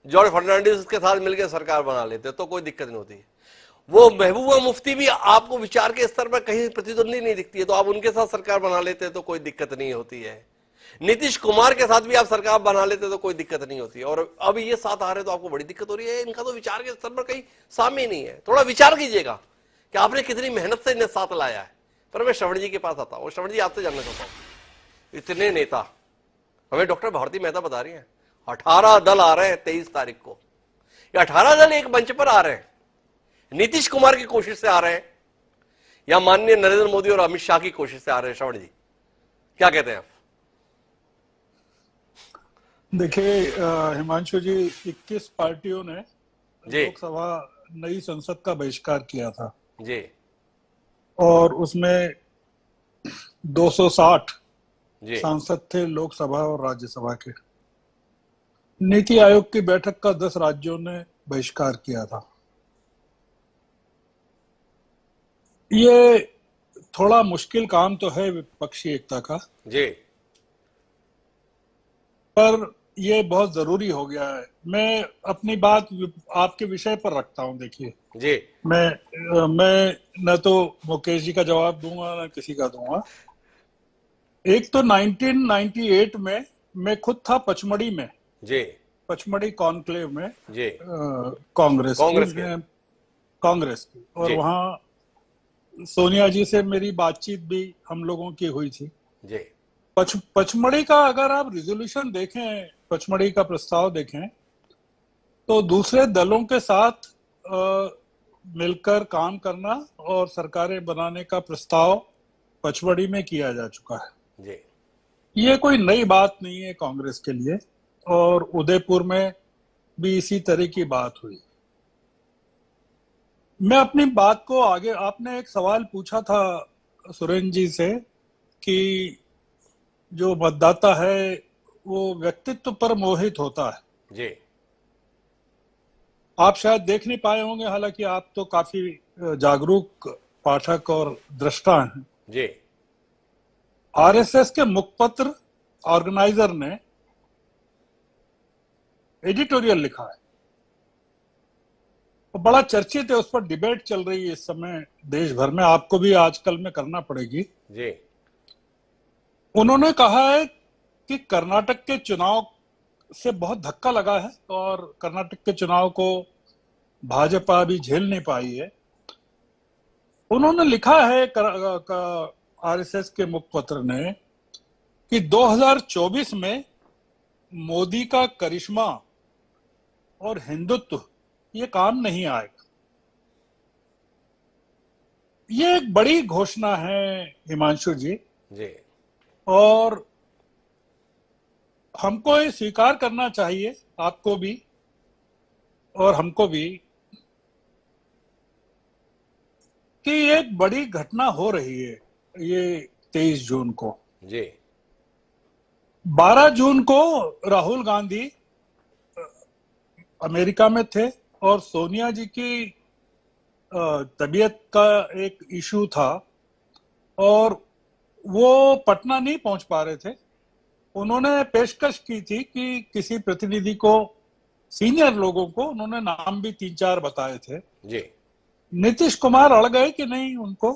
जॉर्ज फर्नांडिस के साथ मिलकर सरकार बना लेते तो कोई दिक्कत नहीं होती। वो महबूबा मुफ्ती भी आपको विचार के स्तर पर कहीं प्रतिद्वंदी नहीं दिखती है, तो आप उनके साथ सरकार बना लेते तो कोई दिक्कत नहीं होती है। नीतीश कुमार के साथ भी आप सरकार बना लेते तो कोई दिक्कत नहीं होती है। और अब ये साथ आ रहे तो आपको बड़ी दिक्कत हो रही है। इनका तो विचार के स्तर पर कहीं सामने ही नहीं है। थोड़ा विचार कीजिएगा कि आपने कितनी मेहनत से इन्हें साथ लाया है। पर मैं श्रवण जी के पास आता हूँ। श्रवण जी, आपसे जानना चाहता हूँ, इतने नेता, हमें डॉक्टर भारती मेहता बता रही हैं 18 दल आ रहे हैं 23 तारीख को। ये 18 दल एक मंच पर आ रहे हैं, नीतीश कुमार की कोशिश से आ रहे हैं या माननीय नरेंद्र मोदी और अमित शाह की कोशिश से आ रहे हैं? श्रवण जी, क्या कहते हैं आप? देखिए हिमांशु जी, 21 पार्टियों ने जी लोकसभा नई संसद का बहिष्कार किया था जी और उसमें 260 जी सांसद थे लोकसभा और राज्यसभा के। नीति आयोग की बैठक का 10 राज्यों ने बहिष्कार किया था। ये थोड़ा मुश्किल काम तो है विपक्षी एकता का, जी, पर ये बहुत जरूरी हो गया है। मैं अपनी बात आपके विषय पर रखता हूं। देखिए जी मैं न तो मुकेश जी का जवाब दूंगा न किसी का दूंगा। एक तो 1998 में मैं खुद था पचमढ़ी में, जी पचमढ़ी कॉन्क्लेव में, जी कांग्रेस की, और जी वहाँ सोनिया जी से मेरी बातचीत भी हम लोगों की हुई थी। जी पचमढ़ी का अगर आप रिजोल्यूशन देखें, पचमढ़ी का प्रस्ताव देखें, तो दूसरे दलों के साथ मिलकर काम करना और सरकारें बनाने का प्रस्ताव पचमढ़ी में किया जा चुका है। जी ये कोई नई बात नहीं है कांग्रेस के लिए, और उदयपुर में भी इसी तरह की बात हुई। मैं अपनी बात को आगे, आपने एक सवाल पूछा था सुरेंद्र जी से कि जो मतदाता है वो व्यक्तित्व पर मोहित होता है। जी आप शायद देख नहीं पाए होंगे, हालांकि आप तो काफी जागरूक पाठक और दृष्टा हैं। जी आरएसएस के मुखपत्र ऑर्गेनाइजर ने एडिटोरियल लिखा है, तो बड़ा चर्चित है, उस पर डिबेट चल रही है इस समय देश भर में, आपको भी आजकल में करना पड़ेगी। जी उन्होंने कहा है कि कर्नाटक के चुनाव से बहुत धक्का लगा है और कर्नाटक के चुनाव को भाजपा भी झेल नहीं पाई है। उन्होंने लिखा है आरएसएस के मुखपत्र ने कि 2024 में मोदी का करिश्मा और हिंदुत्व ये काम नहीं आएगा। ये एक बड़ी घोषणा है हिमांशु जी, जी और हमको ये स्वीकार करना चाहिए, आपको भी और हमको भी, कि एक बड़ी घटना हो रही है ये 23 जून को। जी 12 जून को राहुल गांधी अमेरिका में थे और सोनिया जी की तबीयत का एक इशू था और वो पटना नहीं पहुंच पा रहे थे। उन्होंने पेशकश की थी कि किसी प्रतिनिधि को, सीनियर लोगों को, उन्होंने नाम भी 3-4 बताए थे। जी नीतीश कुमार अड़ गए कि नहीं, उनको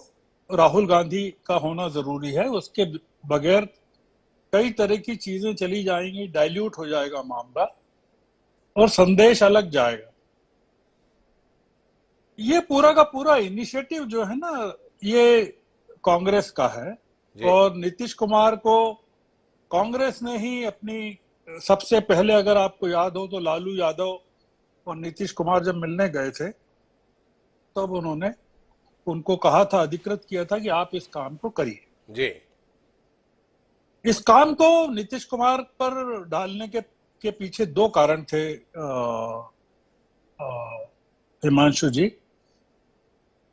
राहुल गांधी का होना जरूरी है, उसके बगैर कई तरह की चीजें चली जाएंगी, डाइल्यूट हो जाएगा मामला और संदेश अलग जाएगा। ये पूरा का पूरा इनिशिएटिव जो है ना, ये कांग्रेस का है। और नीतीश कुमार को कांग्रेस ने ही अपनी, सबसे पहले अगर आपको याद हो तो लालू यादव और नीतीश कुमार जब मिलने गए थे तब उन्होंने उनको कहा था, अधिकृत किया था कि आप इस काम को करिए जी। इस काम को नीतीश कुमार पर डालने के पीछे दो कारण थे हिमांशु जी,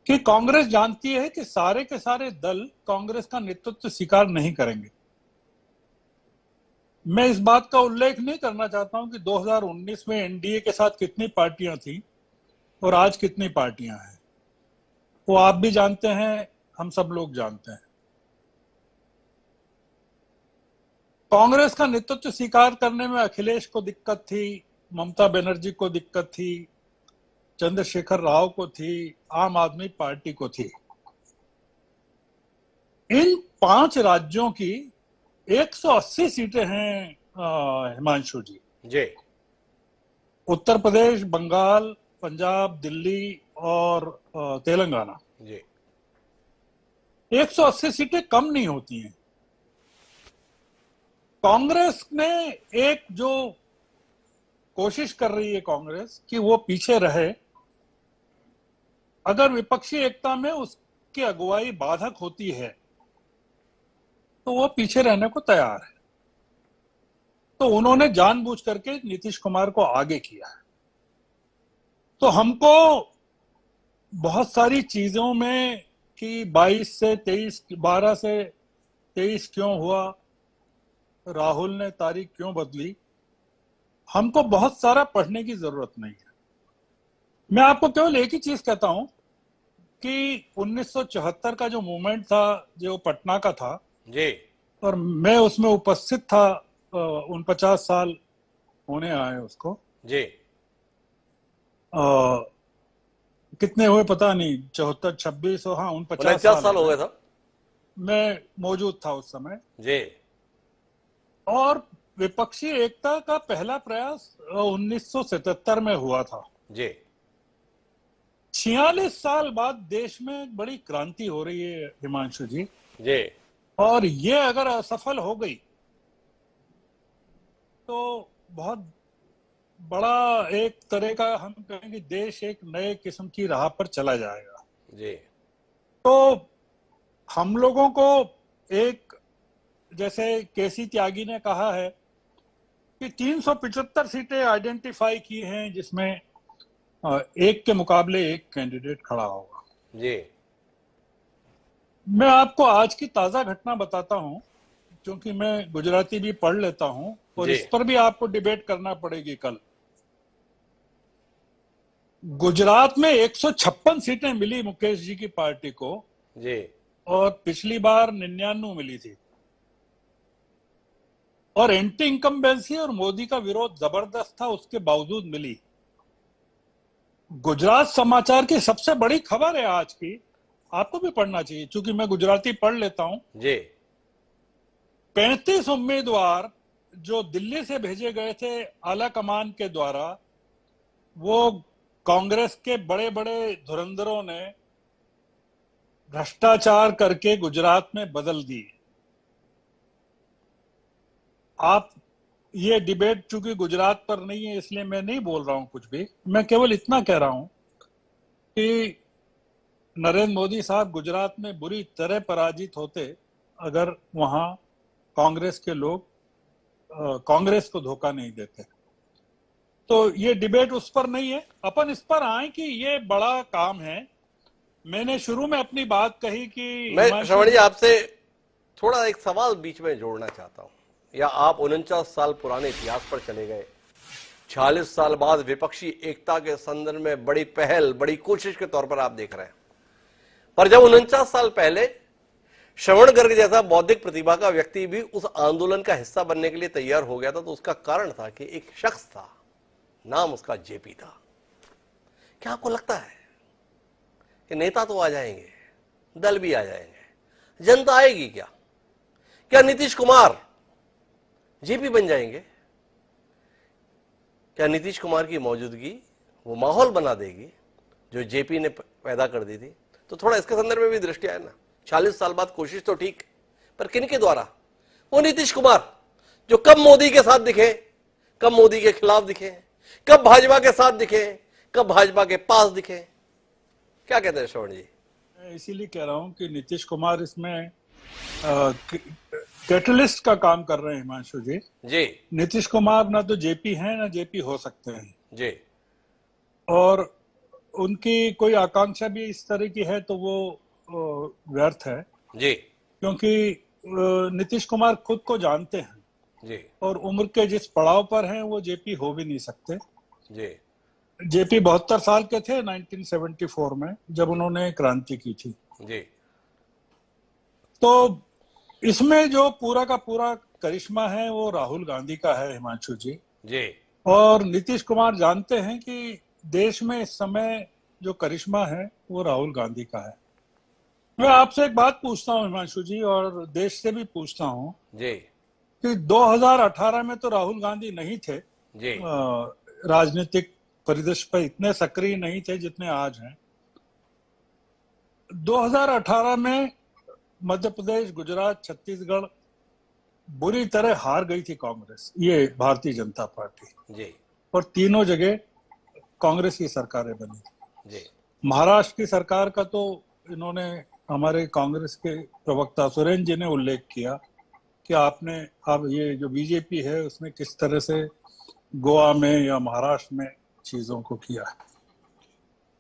कि कांग्रेस जानती है कि सारे के सारे दल कांग्रेस का नेतृत्व स्वीकार नहीं करेंगे। मैं इस बात का उल्लेख नहीं करना चाहता हूं कि 2019 में एनडीए के साथ कितनी पार्टियां थी और आज कितनी पार्टियां हैं, वो आप भी जानते हैं, हम सब लोग जानते हैं। कांग्रेस का नेतृत्व स्वीकार करने में अखिलेश को दिक्कत थी, ममता बनर्जी को दिक्कत थी, चंद्रशेखर राव को थी, आम आदमी पार्टी को थी। इन 5 राज्यों की 180 सीटें हैं हिमांशु जी। जी। उत्तर प्रदेश, बंगाल, पंजाब, दिल्ली और तेलंगाना। जी। 180 सीटें कम नहीं होती हैं। कांग्रेस ने एक जो कोशिश कर रही है कांग्रेस कि वो पीछे रहे, अगर विपक्षी एकता में उसकी अगुवाई बाधक होती है तो वो पीछे रहने को तैयार है। तो उन्होंने जानबूझ करके नीतीश कुमार को आगे किया है। तो हमको बहुत सारी चीजों में कि 22 से 23, 12 से 23 क्यों हुआ, राहुल ने तारीख क्यों बदली, हमको बहुत सारा पढ़ने की जरूरत नहीं है। मैं आपको केवल एक ही चीज कहता हूं कि 1974 का जो मूवमेंट था, जो पटना का था जी, और मैं उसमें उपस्थित था, 49 साल होने आए उसको जी। कितने हुए पता नहीं, 74, 26, हाँ 49 साल हो गए था। मैं मौजूद था उस समय जी। और विपक्षी एकता का पहला प्रयास 1977 में हुआ था। जी। 46 साल बाद देश में एक बड़ी क्रांति हो रही है हिमांशु जी। जी। और ये अगर असफल हो गई तो बहुत बड़ा एक तरह का, हम कहेंगे, देश एक नए किस्म की राह पर चला जाएगा। जी। तो हम लोगों को एक, जैसे केसी त्यागी ने कहा है कि 375 सीटें आइडेंटिफाई की हैं जिसमें एक के मुकाबले एक कैंडिडेट खड़ा होगा। जी। मैं आपको आज की ताजा घटना बताता हूं, क्योंकि मैं गुजराती भी पढ़ लेता हूं और इस पर भी आपको डिबेट करना पड़ेगी कल। गुजरात में 156 सीटें मिली मुकेश जी की पार्टी को जी। और पिछली बार 99 मिली थी। और एंटी इनकम्बेंसी और मोदी का विरोध जबरदस्त था, उसके बावजूद मिली। गुजरात समाचार की सबसे बड़ी खबर है आज की, आपको भी पढ़ना चाहिए क्योंकि मैं गुजराती पढ़ लेता हूं। जी। 35 उम्मीदवार जो दिल्ली से भेजे गए थे आला कमान के द्वारा, वो कांग्रेस के बड़े बड़े धुरंधरों ने भ्रष्टाचार करके गुजरात में बदल दिए। आप, ये डिबेट चूंकि गुजरात पर नहीं है इसलिए मैं नहीं बोल रहा हूं कुछ भी, मैं केवल इतना कह रहा हूं कि नरेंद्र मोदी साहब गुजरात में बुरी तरह पराजित होते अगर वहां कांग्रेस के लोग कांग्रेस को धोखा नहीं देते। तो ये डिबेट उस पर नहीं है, अपन इस पर आए कि ये बड़ा काम है। मैंने शुरू में अपनी बात कही कि मैं श्रवण जी आपसे थोड़ा एक सवाल बीच में जोड़ना चाहता हूं, या आप 49 साल पुराने इतिहास पर चले गए, 46 साल बाद विपक्षी एकता के संदर्भ में बड़ी पहल, बड़ी कोशिश के तौर पर आप देख रहे हैं, पर जब 49 साल पहले श्रवण गर्ग जैसा बौद्धिक प्रतिभा का व्यक्ति भी उस आंदोलन का हिस्सा बनने के लिए तैयार हो गया था, तो उसका कारण था कि एक शख्स था, नाम उसका जेपी था। क्या आपको लगता है कि नेता तो आ जाएंगे, दल भी आ जाएंगे, जनता आएगी क्या? क्या नीतीश कुमार जेपी बन जाएंगे? क्या नीतीश कुमार की मौजूदगी वो माहौल बना देगी, जो जेपी ने पैदा कर दी थी। तो थोड़ा इसके संदर्भ में भी दृष्टि आए ना, 40 साल बाद कोशिश तो ठीक, पर किन के द्वारा? वो नीतीश कुमार जो कब मोदी के साथ दिखे, कब मोदी के खिलाफ दिखे, कब भाजपा के साथ दिखे, कब भाजपा के पास दिखे। क्या कहते हैं श्रवण जी? मैं इसीलिए कह रहा हूं कि नीतीश कुमार इसमें कैटलिस्ट का काम कर रहे हैं हिमांशु जी। जी नीतीश कुमार ना तो जेपी हैं ना जेपी हो सकते हैं, जी और उनकी कोई आकांक्षा भी इस तरह की है तो वो व्यर्थ है, जी क्योंकि नीतीश कुमार खुद को जानते हैं जी और उम्र के जिस पड़ाव पर हैं वो जेपी हो भी नहीं सकते। जी जेपी 72 साल के थे 1974 में जब उन्होंने क्रांति की थी। जी तो इसमें जो पूरा का पूरा करिश्मा है वो राहुल गांधी का है हिमांशु जी, जी और नीतीश कुमार जानते हैं कि देश में इस समय जो करिश्मा है वो राहुल गांधी का है। मैं आपसे एक बात पूछता हूं हिमांशु जी, और देश से भी पूछता हूं जी कि 2018 में तो राहुल गांधी नहीं थे, जी राजनीतिक परिदृश्य पर इतने सक्रिय नहीं थे जितने आज हैं। 2018 में मध्य प्रदेश, गुजरात, छत्तीसगढ़ बुरी तरह हार गई थी कांग्रेस, ये भारतीय जनता पार्टी, जी और तीनों जगह कांग्रेस की सरकारें बनी थी। जी महाराष्ट्र की सरकार का तो इन्होंने, हमारे कांग्रेस के प्रवक्ता सुरेंद्र जी ने उल्लेख किया कि आपने अब ये जो बीजेपी है उसने किस तरह से गोवा में या महाराष्ट्र में चीजों को किया है।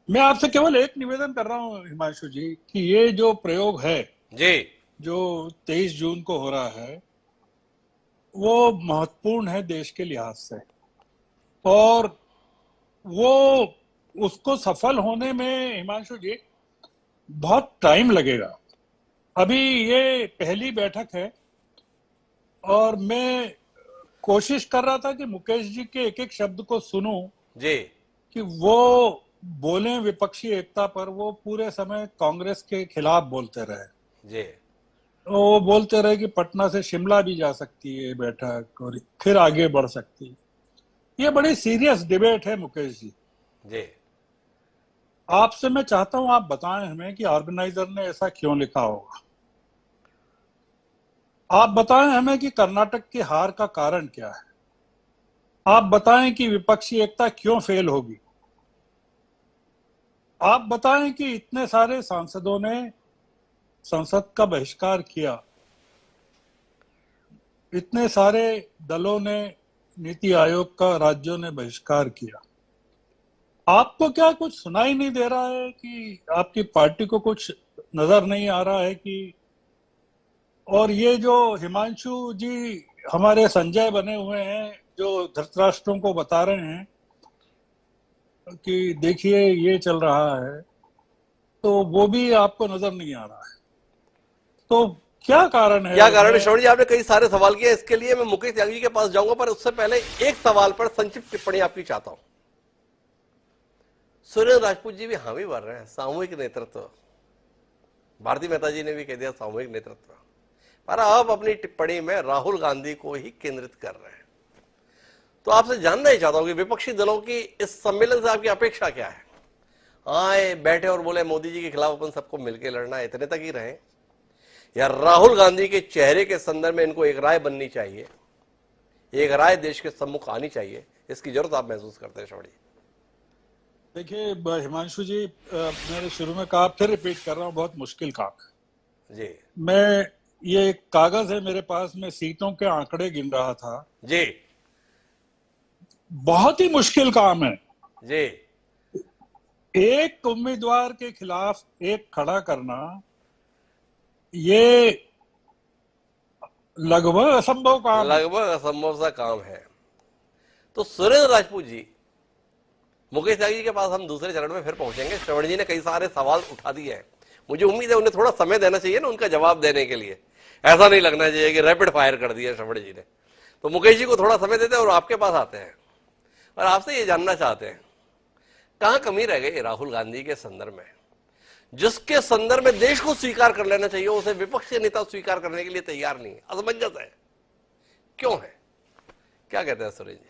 मैं आपसे केवल एक निवेदन कर रहा हूं हिमांशु जी कि ये जो प्रयोग है जी जो 23 जून को हो रहा है वो महत्वपूर्ण है देश के लिहाज से, और वो उसको सफल होने में हिमांशु जी बहुत टाइम लगेगा। अभी ये पहली बैठक है और मैं कोशिश कर रहा था कि मुकेश जी के एक एक शब्द को सुनूं जी कि वो बोले विपक्षी एकता पर, वो पूरे समय कांग्रेस के खिलाफ बोलते रहे। जी वो बोलते रहे कि पटना से शिमला भी जा सकती है बैठक और फिर आगे बढ़ सकती है। ये बड़ी सीरियस डिबेट है मुकेश जी। जी आपसे मैं चाहता हूं आप बताएं हमें कि ऑर्गेनाइजर ने ऐसा क्यों लिखा होगा। आप बताएं हमें कि कर्नाटक की हार का कारण क्या है। आप बताएं कि विपक्षी एकता क्यों फेल होगी। आप बताएं कि इतने सारे सांसदों ने संसद का बहिष्कार किया, इतने सारे दलों ने, नीति आयोग का राज्यों ने बहिष्कार किया। आपको क्या कुछ सुनाई नहीं दे रहा है कि आपकी पार्टी को कुछ नजर नहीं आ रहा है कि, और ये जो हिमांशु जी हमारे संजय बने हुए हैं जो धृतराष्ट्रों को बता रहे हैं कि देखिए ये चल रहा है, तो वो भी आपको नजर नहीं आ रहा है। तो क्या कारण है? क्या कारण है श्रवण जी? आपने कई सारे सवाल किए, इसके लिए मैं मुकेश त्यागी जी के पास जाऊंगा, पर उससे पहले एक सवाल पर संक्षिप्त टिप्पणी आपकी चाहता हूं। सुरेंद्र राजपूत जी भी हामी भर रहे हैं सामूहिक नेतृत्व, भारती मेहता जी ने भी कह दिया सामूहिक नेतृत्व, पर अब अपनी टिप्पणी में राहुल गांधी को ही केंद्रित कर रहे हैं। तो आपसे जानना ही चाहता हूं कि विपक्षी दलों की इस सम्मेलन से आपकी अपेक्षा क्या है? आए बैठे और बोले मोदी जी के खिलाफ अपन सबको मिलकर लड़ना है, इतने तक ही रहे, या राहुल गांधी के चेहरे के संदर्भ में इनको एक राय बननी चाहिए, एक राय देश के सम्मुख आनी चाहिए, इसकी जरूरत आप महसूस करते हैं श्रवण जी? देखिए हिमांशु जी, मैंने शुरू में कहा, फिर रिपीट कर रहा हूं, बहुत मुश्किल काम है जी। मैं, ये एक कागज है मेरे पास, मैं सीटों के आंकड़े गिन रहा था जी बहुत ही मुश्किल काम है जी एक उम्मीदवार के खिलाफ एक खड़ा करना, ये लगभग असंभव काम, लगभग असंभव सा काम है। तो सुरेंद्र राजपूत जी, मुकेश त्यागी जी के पास हम दूसरे चरण में फिर पहुंचेंगे। श्रवण जी ने कई सारे सवाल उठा दिए हैं, मुझे उम्मीद है उन्हें थोड़ा समय देना चाहिए ना उनका जवाब देने के लिए, ऐसा नहीं लगना चाहिए कि रैपिड फायर कर दिया श्रवण जी ने। तो मुकेश जी को थोड़ा समय देते हैं और आपके पास आते हैं और आपसे ये जानना चाहते हैं कहां कमी रह गई राहुल गांधी के संदर्भ में, जिसके संदर्भ में देश को स्वीकार कर लेना चाहिए, उसे विपक्ष के नेता स्वीकार करने के लिए तैयार नहीं है, असमंजस है, क्यों है? क्या कहते हैं सुरेश जी?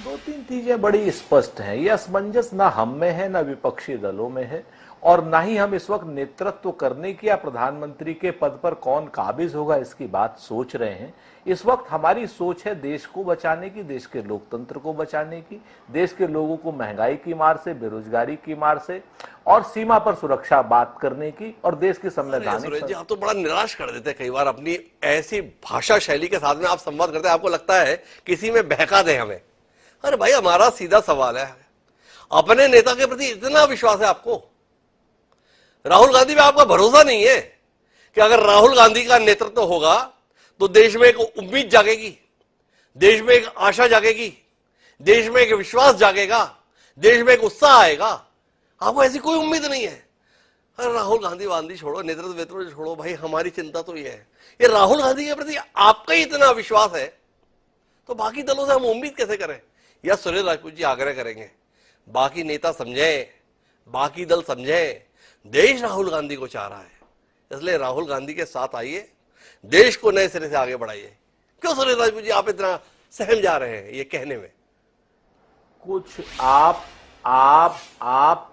दो तीन चीजें बड़ी स्पष्ट हैं। ये असमंजस ना हम में है, ना विपक्षी दलों में है, और ना ही हम इस वक्त नेतृत्व करने की या प्रधानमंत्री के पद पर कौन काबिज होगा इसकी बात सोच रहे हैं। इस वक्त हमारी सोच है देश को बचाने की, देश के लोकतंत्र को बचाने की, देश के लोगों को महंगाई की मार से, बेरोजगारी की मार से और सीमा पर सुरक्षा बात करने की, और देश की संवैधानिक। आप तो बड़ा निराश कर देते हैं कई बार अपनी ऐसी भाषा शैली के साथ में आप संवाद करते हैं, आपको लगता है किसी में बहका दे हमें। अरे भाई, हमारा सीधा सवाल है, अपने नेता के प्रति इतना विश्वास है आपको? राहुल गांधी पे आपका भरोसा नहीं है कि अगर राहुल गांधी का नेतृत्व होगा तो देश में एक उम्मीद जागेगी, देश में एक आशा जागेगी, देश में एक विश्वास जागेगा, देश में एक उत्साह आएगा? आपको ऐसी कोई उम्मीद नहीं है। अरे राहुल गांधी छोड़ो, नेतृत्व छोड़ो भाई, हमारी चिंता तो ये है, ये राहुल गांधी के प्रति आपका ही इतना विश्वास है तो बाकी दलों से हम उम्मीद कैसे करें? या सुरेश राजपूत जी आग्रह करेंगे बाकी नेता समझें, बाकी दल समझें, देश राहुल गांधी को चाह रहा है, इसलिए राहुल गांधी के साथ आइए, देश को नए सिरे से आगे बढ़ाइए। क्यों सुरेश राजपूत जी आप इतना सहम जा रहे हैं ये कहने में? कुछ आप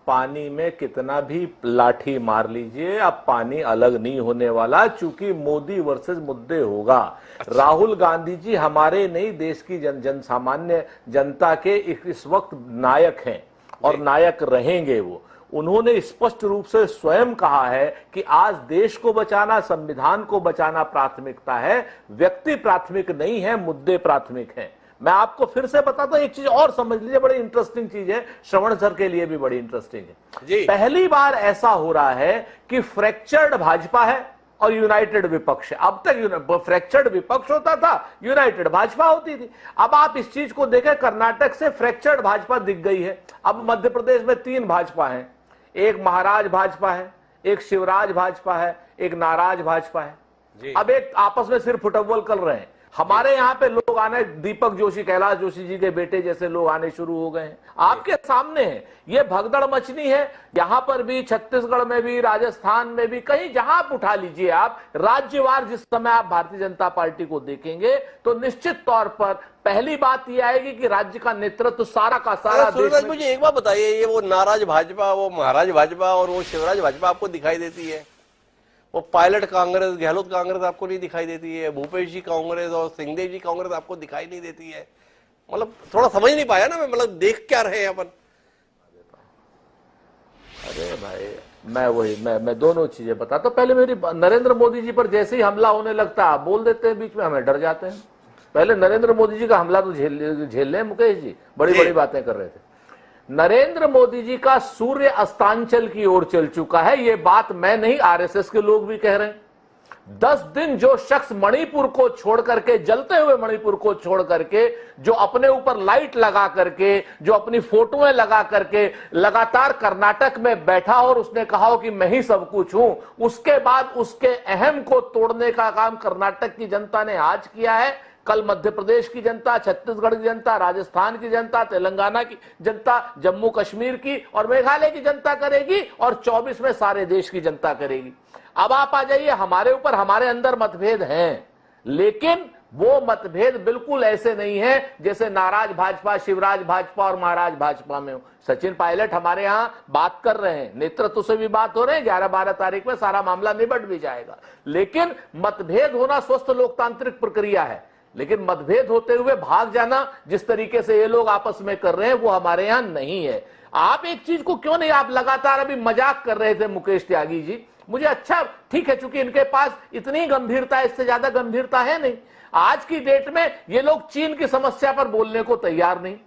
पानी में कितना भी लाठी मार लीजिए, अब पानी अलग नहीं होने वाला, चूंकि मोदी वर्सेस मुद्दे होगा। राहुल गांधी जी हमारे नहीं, देश की जन सामान्य जनता के इस वक्त नायक हैं और नायक रहेंगे। वो उन्होंने स्पष्ट रूप से स्वयं कहा है कि आज देश को बचाना, संविधान को बचाना प्राथमिकता है, व्यक्ति प्राथमिक नहीं है, मुद्दे प्राथमिक हैं। मैं आपको फिर से बताता हूं, एक चीज और समझ लीजिए, बड़ी इंटरेस्टिंग चीज है, श्रवण सर के लिए भी बड़ी इंटरेस्टिंग है जी। पहली बार ऐसा हो रहा है कि फ्रैक्चर्ड भाजपा है और यूनाइटेड विपक्ष है। अब तक फ्रैक्चर्ड विपक्ष होता था, यूनाइटेड भाजपा होती थी। अब आप इस चीज को देखें, कर्नाटक से फ्रैक्चर्ड भाजपा दिख गई है। अब मध्य प्रदेश में 3 भाजपा हैं, एक महाराज भाजपा है, एक शिवराज भाजपा है, एक नाराज भाजपा है। अब एक आपस में सिर्फ फुटबॉल कर रहे हैं। हमारे यहाँ पे लोग आने, दीपक जोशी, कैलाश जोशी जी के बेटे जैसे लोग आने शुरू हो गए हैं, आपके सामने है। ये भगदड़ मचनी है, यहां पर भी, छत्तीसगढ़ में भी, राजस्थान में भी, कहीं जहां आप उठा लीजिए, आप राज्यवार जिस समय आप भारतीय जनता पार्टी को देखेंगे तो निश्चित तौर पर पहली बात यह आएगी कि राज्य का नेतृत्व सारा का सारा देश। मुझे एक बात बताइए, ये वो नाराज भाजपा, वो महाराज भाजपा और वो शिवराज भाजपा आपको दिखाई देती है? वो पायलट कांग्रेस, गहलोत कांग्रेस आपको नहीं दिखाई देती है? भूपेश जी कांग्रेस और सिंहदेव जी कांग्रेस आपको दिखाई नहीं देती है? मतलब थोड़ा समझ नहीं पाया ना मैं, मतलब देख क्या रहे हैं अपन? अरे भाई, मैं दोनों चीजें बताता। पहले मेरी नरेंद्र मोदी जी पर जैसे ही हमला होने लगता आप बोल देते हैं बीच में, हमें डर जाते हैं। पहले नरेंद्र मोदी जी का हमला तो झेल ले मुकेश जी, बड़ी बड़ी बातें कर रहे थे। नरेंद्र मोदी जी का सूर्य अस्तांचल की ओर चल चुका है, ये बात मैं नहीं, आरएसएस के लोग भी कह रहे हैं। 10 दिन जो शख्स मणिपुर को छोड़ करके, जलते हुए मणिपुर को छोड़ करके, जो अपने ऊपर लाइट लगा करके, जो अपनी फोटोएं लगा करके लगातार कर्नाटक में बैठा और उसने कहा हो कि मैं ही सब कुछ हूं, उसके बाद उसके अहम को तोड़ने का काम कर्नाटक की जनता ने आज किया है। कल मध्य प्रदेश की जनता, छत्तीसगढ़ की जनता, राजस्थान की जनता, तेलंगाना की जनता, जम्मू कश्मीर की और मेघालय की जनता करेगी, और 24 में सारे देश की जनता करेगी। अब आप आ जाइए हमारे ऊपर, हमारे अंदर मतभेद हैं, लेकिन वो मतभेद बिल्कुल ऐसे नहीं है जैसे नाराज भाजपा, शिवराज भाजपा और महाराज भाजपा में हो। सचिन पायलट हमारे यहां बात कर रहे हैं, नेतृत्व से भी बात हो रहे हैं, 11-12 तारीख में सारा मामला निबट भी जाएगा। लेकिन मतभेद होना स्वस्थ लोकतांत्रिक प्रक्रिया है, लेकिन मतभेद होते हुए भाग जाना जिस तरीके से ये लोग आपस में कर रहे हैं वो हमारे यहां नहीं है। आप एक चीज को क्यों नहीं, आप लगातार अभी मजाक कर रहे थे मुकेश त्यागी जी, मुझे अच्छा ठीक है, चूंकि इनके पास इतनी गंभीरता है, इससे ज्यादा गंभीरता है नहीं। आज की डेट में ये लोग चीन की समस्या पर बोलने को तैयार नहीं,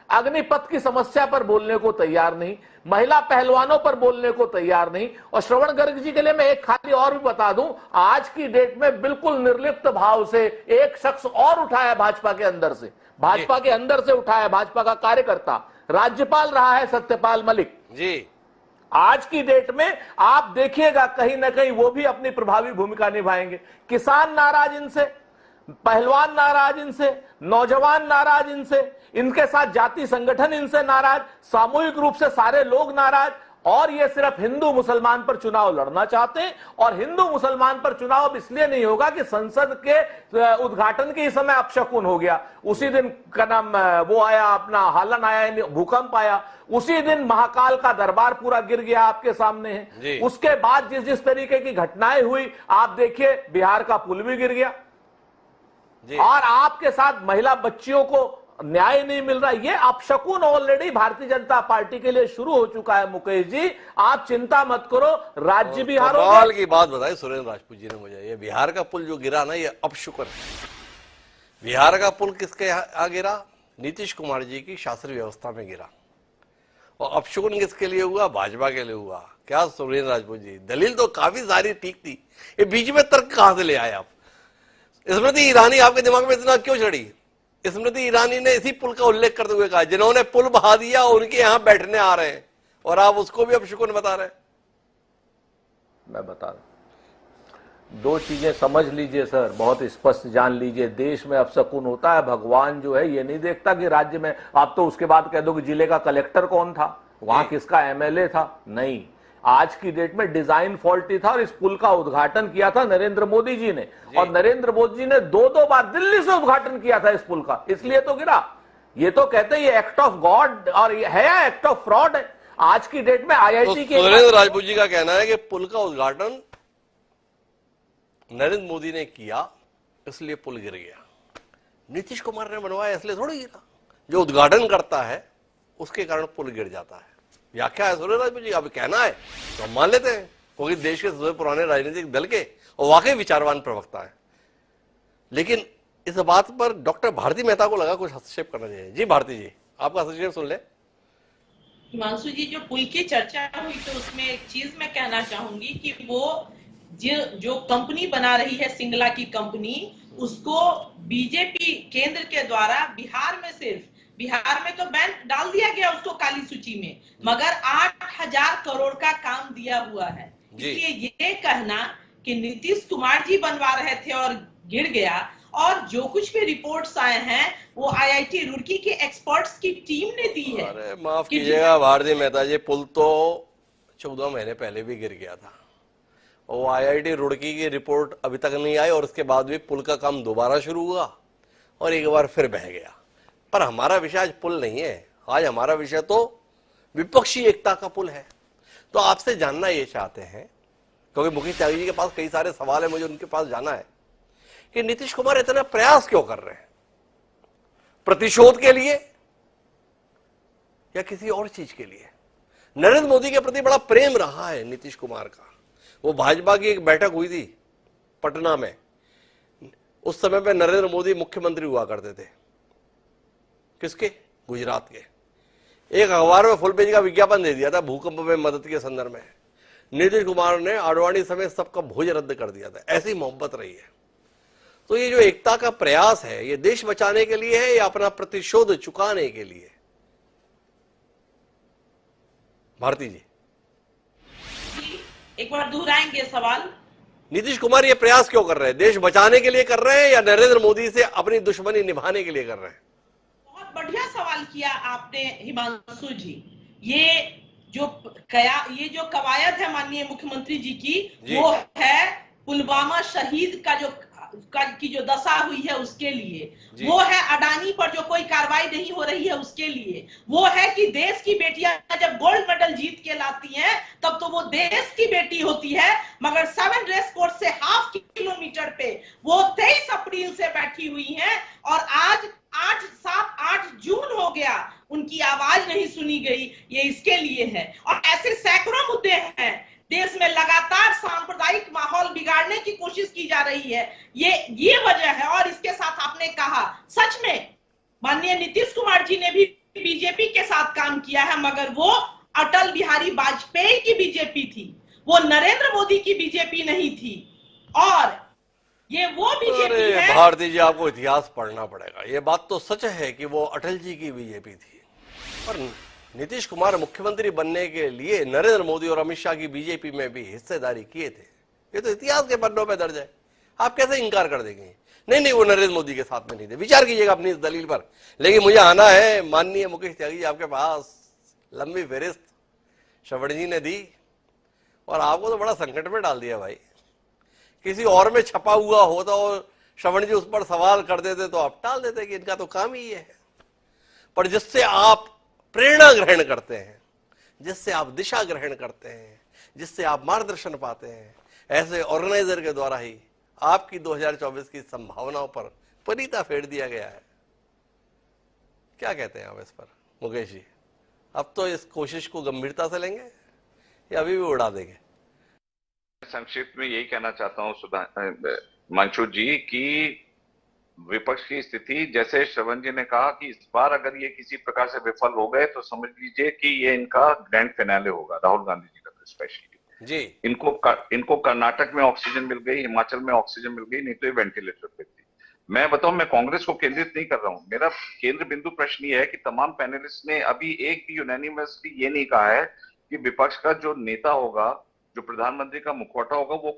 अग्निपथ की समस्या पर बोलने को तैयार नहीं, महिला पहलवानों पर बोलने को तैयार नहीं। और श्रवण गर्ग जी के लिए मैं एक खाली और भी बता दूं, आज की डेट में बिल्कुल निर्लिप्त भाव से एक शख्स और उठाया भाजपा के अंदर से, भाजपा के अंदर से उठाया, भाजपा का कार्यकर्ता, राज्यपाल रहा है सत्यपाल मलिक जी। आज की डेट में आप देखिएगा कहीं ना कहीं वो भी अपनी प्रभावी भूमिका निभाएंगे। किसान नाराज इनसे, पहलवान नाराज इनसे, नौजवान नाराज इनसे, इनके साथ जाति संगठन इनसे नाराज, सामूहिक रूप से सारे लोग नाराज, और ये सिर्फ हिंदू मुसलमान पर चुनाव लड़ना चाहते हैं। और हिंदू मुसलमान पर चुनाव अब इसलिए नहीं होगा कि संसद के उद्घाटन के समय अपशकुन हो गया, उसी दिन का नाम वो आया, अपना हालन आया, भूकंप आया, उसी दिन महाकाल का दरबार पूरा गिर गया, आपके सामने है। उसके बाद जिस जिस तरीके की घटनाएं हुई, आप देखिए बिहार का पुल भी गिर गया, और आपके साथ महिला बच्चियों को न्याय नहीं मिल रहा। ये अपशकुन ऑलरेडी भारतीय जनता पार्टी के लिए शुरू हो चुका है। मुकेश जी, आप चिंता मत करो, राज्य भी हारोगे। कमाल की बात बताई सुरेंद्र राजपूत जी ने मुझे, ये बिहार का पुल जो गिरा ना, ये अपशकुन है। बिहार का पुल किसके यहाँ गिरा? नीतीश कुमार जी की शासन व्यवस्था में गिरा। और अपशकुन किसके लिए हुआ? भाजपा के लिए हुआ। क्या सुरेंद्र राजपूत जी, दलील तो काफी सारी ठीक थी, ये बीच में तर्क कहां से ले आए आप? स्मृति ईरानी आपके दिमाग में इतना क्यों चढ़ी? स्मृति ईरानी ने इसी पुल का उल्लेख करते हुए कहा, जिन्होंने पुल बहा दिया उनके यहां बैठने आ रहे हैं, और आप उसको भी अपशकुन बता रहे हैं। मैं बता रहा, दो चीजें समझ लीजिए सर, बहुत स्पष्ट जान लीजिए। देश में अपशकुन होता है, भगवान जो है ये नहीं देखता कि राज्य में, आप तो उसके बाद कह दो कि जिले का कलेक्टर कौन था, वहां किसका एमएलए था। नहीं, आज की डेट में डिजाइन फॉल्टी था, और इस पुल का उद्घाटन किया था नरेंद्र मोदी जी ने, और नरेंद्र मोदी जी ने दो बार दिल्ली से उद्घाटन किया था इस पुल का, इसलिए तो गिरा। ये तो कहते हैं ये एक्ट ऑफ गॉड और ये है एक्ट ऑफ फ्रॉड है। आज की डेट में आईआईटी के सुरेंद्र राजपूत जी का कहना है कि पुल का उद्घाटन नरेंद्र मोदी ने किया, इसलिए पुल गिर गया। नीतीश कुमार ने बनवाया इसलिए थोड़ी गिरा। जो उद्घाटन करता है उसके कारण पुल गिर जाता है। व्याख्या है सुरेंद्र राजपूत जी, अब कहना है तो हम मान लेते हैं, क्योंकि देश के सबसे पुराने राजनीतिक दल के और वाकई विचारवान प्रवक्ता है। लेकिन इस बात पर डॉक्टर भारती मेहता को लगा कुछ हस्तक्षेप करना चाहिए। जी भारती जी, आपका हस्तक्षेप सुन ले। हिमांशु जी, जो पुल की चर्चा हुई तो उसमें एक चीज मैं कहना चाहूंगी कि वो जो कंपनी बना रही है, सिंगला की कंपनी, उसको बीजेपी केंद्र के द्वारा बिहार में तो बैन डाल दिया गया उसको काली सूची में, मगर 8,000 करोड़ का काम दिया हुआ है। इसलिए ये कहना कि नीतीश कुमार जी बनवा रहे थे और गिर गया, और जो कुछ भी रिपोर्ट्स आए हैं वो आईआईटी रुड़की के एक्सपर्ट्स की टीम ने दी है। अरे माफ कीजिएगा भारती मेहता जी, पुल तो 14 महीने पहले भी गिर गया था, और वो आईआईटी रुड़की की रिपोर्ट अभी तक नहीं आई, और उसके बाद भी पुल का काम दोबारा शुरू हुआ और एक बार फिर बह गया। पर हमारा विषय आज पुल नहीं है, आज हमारा विषय तो विपक्षी एकता का पुल है। तो आपसे जानना ये चाहते हैं, क्योंकि मुकेश त्यागी जी के पास कई सारे सवाल है, मुझे उनके पास जाना है कि नीतीश कुमार इतना प्रयास क्यों कर रहे हैं? प्रतिशोध के लिए या किसी और चीज के लिए? नरेंद्र मोदी के प्रति बड़ा प्रेम रहा है नीतीश कुमार का। वो भाजपा की एक बैठक हुई थी पटना में, उस समय पे नरेंद्र मोदी मुख्यमंत्री हुआ करते थे। किसके? गुजरात के। एक अखबार में फुल पेज का विज्ञापन दे दिया था भूकंप में मदद के संदर्भ में। नीतीश कुमार ने आडवाणी समेत सबका भोज रद्द कर दिया था। ऐसी मोहब्बत रही है। तो ये जो एकता का प्रयास है, ये देश बचाने के लिए है या अपना प्रतिशोध चुकाने के लिए? भारती जी एक बार दोहराएंगे सवाल। नीतीश कुमार ये प्रयास क्यों कर रहे हैं? देश बचाने के लिए कर रहे हैं या नरेंद्र मोदी से अपनी दुश्मनी निभाने के लिए कर रहे हैं? बहुत बढ़िया सवाल किया आपने हिमांशु जी। ये जो कवायद है माननीय मुख्यमंत्री जी की, वो है पुलवामा शहीद की जो दशा हुई है उसके लिए। वो है अडानी पर जो कोई कार्रवाई नहीं हो रही है उसके लिए। वो है कि देश की बेटियां जब गोल्ड मेडल जीत के लाती हैं तब तो वो देश की बेटी होती है, मगर 7 रेस कोर्स से ½ किलोमीटर पे वो 23 अप्रैल से बैठी हुई हैं, और आज 8 जून हो गया, उनकी आवाज नहीं सुनी गई। ये इसके लिए है। और ऐसे सैकड़ों मुद्दे हैं। देश में लगातार सांप्रदायिक माहौल बिगाड़ने की कोशिश की जा रही है। ये वजह है। और इसके साथ आपने कहा, सच में माननीय नीतीश कुमार जी ने भी बीजेपी के साथ काम किया है, मगर वो अटल बिहारी वाजपेयी की बीजेपी थी, वो नरेंद्र मोदी की बीजेपी नहीं थी। और ये वो बीजेपी है। भारती जी, आपको इतिहास पढ़ना पड़ेगा। ये बात तो सच है कि वो अटल जी की बीजेपी थी, पर नीतीश कुमार मुख्यमंत्री बनने के लिए नरेंद्र मोदी और अमित शाह की बीजेपी में भी हिस्सेदारी किए थे। ये तो इतिहास के पन्नों पे दर्ज है। आप कैसे इनकार कर देंगे? नहीं, वो नरेंद्र मोदी के साथ में नहीं थे। विचार कीजिएगा अपनी इस दलील पर। लेकिन मुझे आना है माननीय मुकेश त्यागी जी आपके पास, लंबी फहरिस्त श्रवण जी ने दी और आपको तो बड़ा संकट में डाल दिया भाई। किसी और में छपा हुआ होता और श्रवण जी उस पर सवाल कर देते तो आप टाल देते कि इनका तो काम ही ये है। पर जिससे आप प्रेरणा ग्रहण करते हैं, जिससे आप दिशा ग्रहण करते हैं, जिससे आप मार्गदर्शन पाते हैं, ऐसे ऑर्गेनाइजर के द्वारा ही आपकी 2024 की संभावनाओं पर पनीता फेर दिया गया है। क्या कहते हैं आप इस पर मुकेश जी? अब तो इस कोशिश को गंभीरता से लेंगे या अभी भी उड़ा देंगे? संक्षिप्त में यही कहना चाहता हूं मंशू जी कि विपक्ष की स्थिति, जैसे श्रवण जी ने कहा कि इस बार अगर ये किसी प्रकार से विफल हो गए तो समझ लीजिए कि ये इनका ग्रैंड फिनाले होगा, राहुल गांधी जी का तो स्पेशली जी। इनको कर्नाटक में ऑक्सीजन मिल गई, हिमाचल में ऑक्सीजन मिल गई, नहीं तो ये वेंटिलेटर पे थी। मैं बताऊं, मैं कांग्रेस को केंद्रित नहीं कर रहा हूं। मेरा केंद्र बिंदु प्रश्न ये है कि तमाम पैनलिस्ट ने अभी एक भी यूनानिमसली ये नहीं कहा है कि विपक्ष का जो नेता होगा, जो प्रधानमंत्री का मुखौटा होगा, वो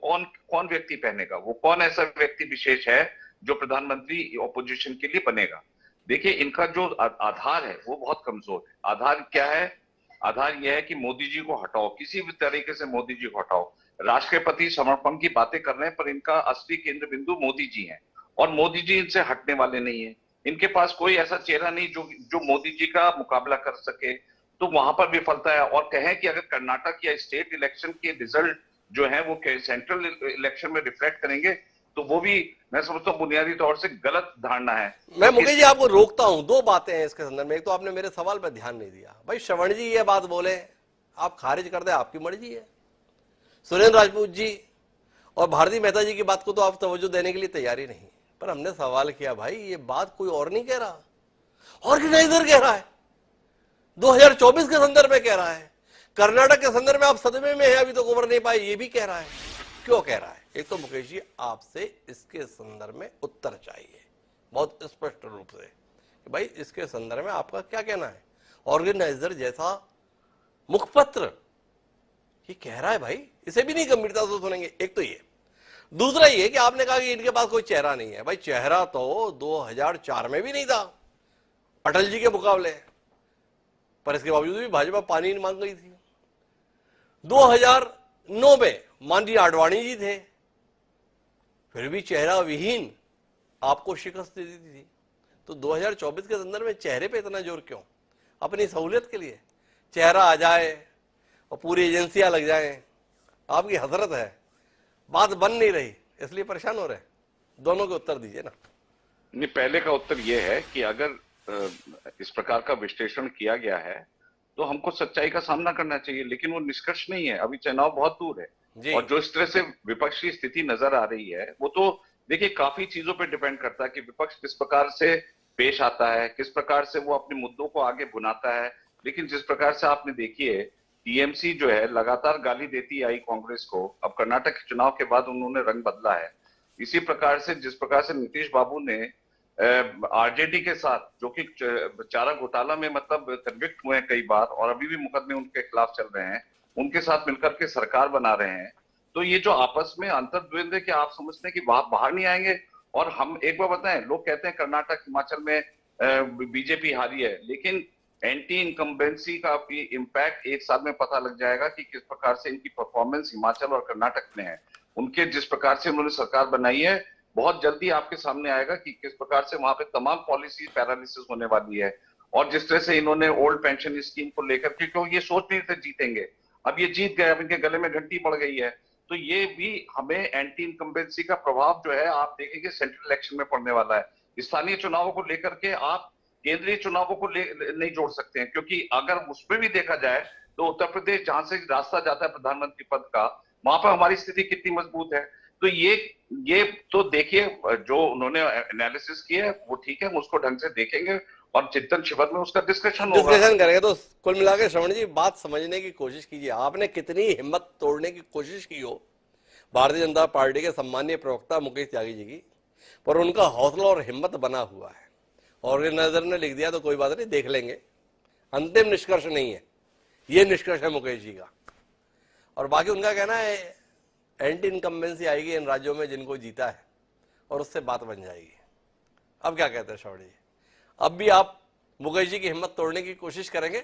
कौन व्यक्ति पहनेगा, वो कौन ऐसा व्यक्ति विशेष है जो प्रधानमंत्री ऑपोजिशन के लिए बनेगा। देखिए, इनका जो आधार है वो बहुत कमजोर है। आधार क्या है? आधार यह है कि मोदी जी को हटाओ, किसी भी तरीके से मोदी जी को हटाओ। राष्ट्र के प्रति समर्पण की बातें कर रहे हैं, पर इनका असली केंद्र बिंदु मोदी जी हैं और मोदी जी इनसे हटने वाले नहीं है। इनके पास कोई ऐसा चेहरा नहीं जो मोदी जी का मुकाबला कर सके, तो वहां पर विफलता है। और कहें कि अगर कर्नाटक या स्टेट इलेक्शन के रिजल्ट जो है वो सेंट्रल इलेक्शन में रिफ्लेक्ट करेंगे, तो वो भी मैं समझता हूँ बुनियादी तौर से गलत धारणा है। मैं मुकेश जी आपको रोकता हूं, दो बातें हैं इसके संदर्भ में। एक तो आपने मेरे सवाल पर ध्यान नहीं दिया। भाई श्रवण जी ये बात बोले, आप खारिज कर दे, आपकी मर्जी है। सुरेंद्र राजपूत जी और भारती मेहता जी की बात को तो आप तवज्जो देने के लिए तैयारी नहीं, पर हमने सवाल किया भाई ये बात कोई और नहीं कह रहा, ऑर्गेनाइजर कह रहा है, 2024 के संदर्भ में कह रहा है। कर्नाटक के संदर्भ में आप सदमे में है, अभी तो उभर नहीं पाए, ये भी कह रहा है। क्यों कह रहा है? एक तो मुकेश जी आपसे इसके संदर्भ में उत्तर चाहिए बहुत स्पष्ट रूप से कि भाई इसके संदर्भ में आपका क्या कहना है। ऑर्गेनाइजर जैसा मुखपत्र ये कह रहा है भाई, इसे भी नहीं गंभीरता से सुनेंगे। एक तो ये, दूसरा ये कि आपने कहा कि इनके पास कोई चेहरा नहीं है। भाई चेहरा तो 2004 में भी नहीं था अटल जी के मुकाबले, पर इसके बावजूद भी भाजपा पानी नहीं मांग गई थी। 2009 में माननीय आडवाणी जी थे, फिर भी चेहरा विहीन आपको शिकस्त दे दी थी। तो 2024 के संदर्भ में चेहरे पे इतना जोर क्यों? अपनी सहूलियत के लिए चेहरा आ जाए और पूरी एजेंसियां लग जाएं, आपकी हसरत है, बात बन नहीं रही इसलिए परेशान हो रहे। दोनों के उत्तर दीजिए ना। नहीं, पहले का उत्तर यह है कि अगर इस प्रकार का विश्लेषण किया गया है तो हमको सच्चाई का सामना करना चाहिए, लेकिन वो निष्कर्ष नहीं है। अभी चुनाव बहुत दूर है और जो इस तरह से विपक्ष की स्थिति नजर आ रही है वो तो देखिए काफी चीजों पे डिपेंड करता है कि विपक्ष किस प्रकार से पेश आता है, किस प्रकार से वो अपने मुद्दों को आगे बुनाता है। लेकिन जिस प्रकार से आपने देखिए टीएमसी जो है लगातार गाली देती आई कांग्रेस को, अब कर्नाटक के चुनाव के बाद उन्होंने रंग बदला है। इसी प्रकार से जिस प्रकार से नीतीश बाबू ने आरजेडी के साथ, जो कि चारा घोटाला में मतलब कन्विक्ट हुए हैं कई बार और अभी भी मुकदमे उनके खिलाफ चल रहे हैं, उनके साथ मिलकर के सरकार बना रहे हैं। तो ये जो आपस में अंतर्द्वंद है कि आप समझते हैं कि बाहर नहीं आएंगे। और हम एक बार बताएं, लोग कहते हैं कर्नाटक हिमाचल में बीजेपी हारी है, लेकिन एंटी इनकम्बेंसी का भी इम्पैक्ट एक साल में पता लग जाएगा कि किस प्रकार से इनकी परफॉर्मेंस हिमाचल और कर्नाटक में है। उनके जिस प्रकार से उन्होंने सरकार बनाई है, बहुत जल्दी आपके सामने आएगा कि किस प्रकार से वहां पे तमाम पॉलिसी पैरालिसिस होने वाली है। और जिस तरह से इन्होंने ओल्ड पेंशन स्कीम को लेकर के, क्योंकि ये सोच नहीं थे जीतेंगे, अब ये जीत गए, अब इनके गले में घंटी पड़ गई है। तो ये भी हमें एंटी इनकम्बेंसी का प्रभाव जो है आप देखेंगे सेंट्रल इलेक्शन में पड़ने वाला है। स्थानीय चुनावों को लेकर के आप केंद्रीय चुनावों को नहीं जोड़ सकते हैं, क्योंकि अगर उसमें भी देखा जाए तो उत्तर प्रदेश जहां से रास्ता जाता है प्रधानमंत्री पद का, वहां पर हमारी स्थिति कितनी मजबूत है। तो ये तो देखिए, जो उन्होंने एनालिसिस किया है वो ठीक है, हम उसको ढंग से देखेंगे और चिंतन शिविर में उसका डिस्कशन करेंगे। तो कुल मिलाकर श्रवण जी बात समझने की कोशिश कीजिए, आपने कितनी हिम्मत तोड़ने की कोशिश की हो भारतीय जनता पार्टी के सम्मानीय प्रवक्ता मुकेश त्यागी जी की, पर उनका हौसला और हिम्मत बना हुआ है। ऑर्गेनाइजर ने लिख दिया तो कोई बात नहीं, देख लेंगे, अंतिम निष्कर्ष नहीं है, ये निष्कर्ष है मुकेश जी का। और बाकी उनका कहना है एंटी इनकम्बेंसी आएगी इन राज्यों में जिनको जीता है और उससे बात बन जाएगी। अब क्या कहते हैं श्रवण जी, अब भी आप मुकेश जी की हिम्मत तोड़ने की कोशिश करेंगे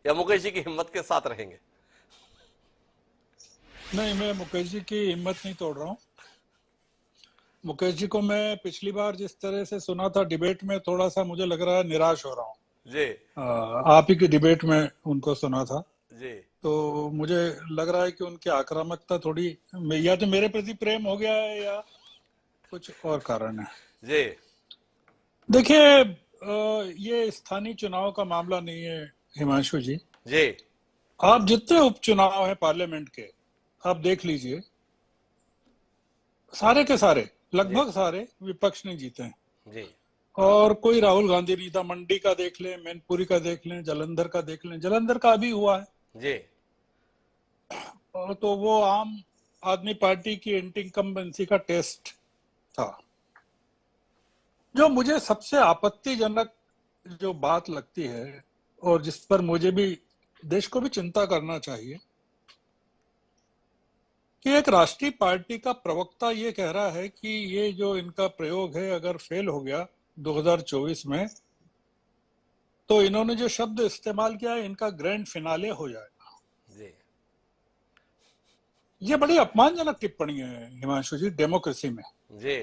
या मुकेश जी की हिम्मत के साथ रहेंगे? नहीं, मैं मुकेश जी की हिम्मत नहीं तोड़ रहा हूँ। मुकेश जी को मैं पिछली बार जिस तरह से सुना था डिबेट में, थोड़ा सा मुझे लग रहा है निराश हो रहा हूँ। जी आप ही की डिबेट में उनको सुना था, जी तो मुझे लग रहा है कि उनकी आक्रामकता थोड़ी, या तो मेरे प्रति प्रेम हो गया है या कुछ और कारण है। जी देखिए, ये स्थानीय चुनाव का मामला नहीं है हिमांशु जी। जी आप जितने उपचुनाव है पार्लियामेंट के, आप देख लीजिए, सारे के सारे, लगभग सारे विपक्ष ने जीते हैं। जी और कोई राहुल गांधी नहीं था। मंडी का देख लें, मैनपुरी का देख लें, जालंधर का देख लें, जालंधर का अभी हुआ है। जी और तो वो आम आदमी पार्टी की एंटी इनकम्बेंसी का टेस्ट था। जो मुझे सबसे आपत्तिजनक जो बात लगती है, और जिस पर मुझे भी, देश को भी चिंता करना चाहिए, कि एक राष्ट्रीय पार्टी का प्रवक्ता ये कह रहा है कि ये जो इनका प्रयोग है अगर फेल हो गया 2024 में, तो इन्होंने जो शब्द इस्तेमाल किया है, इनका ग्रैंड फिनाले हो जाएगा। जी ये बड़ी अपमानजनक टिप्पणी है हिमांशु जी डेमोक्रेसी में, जी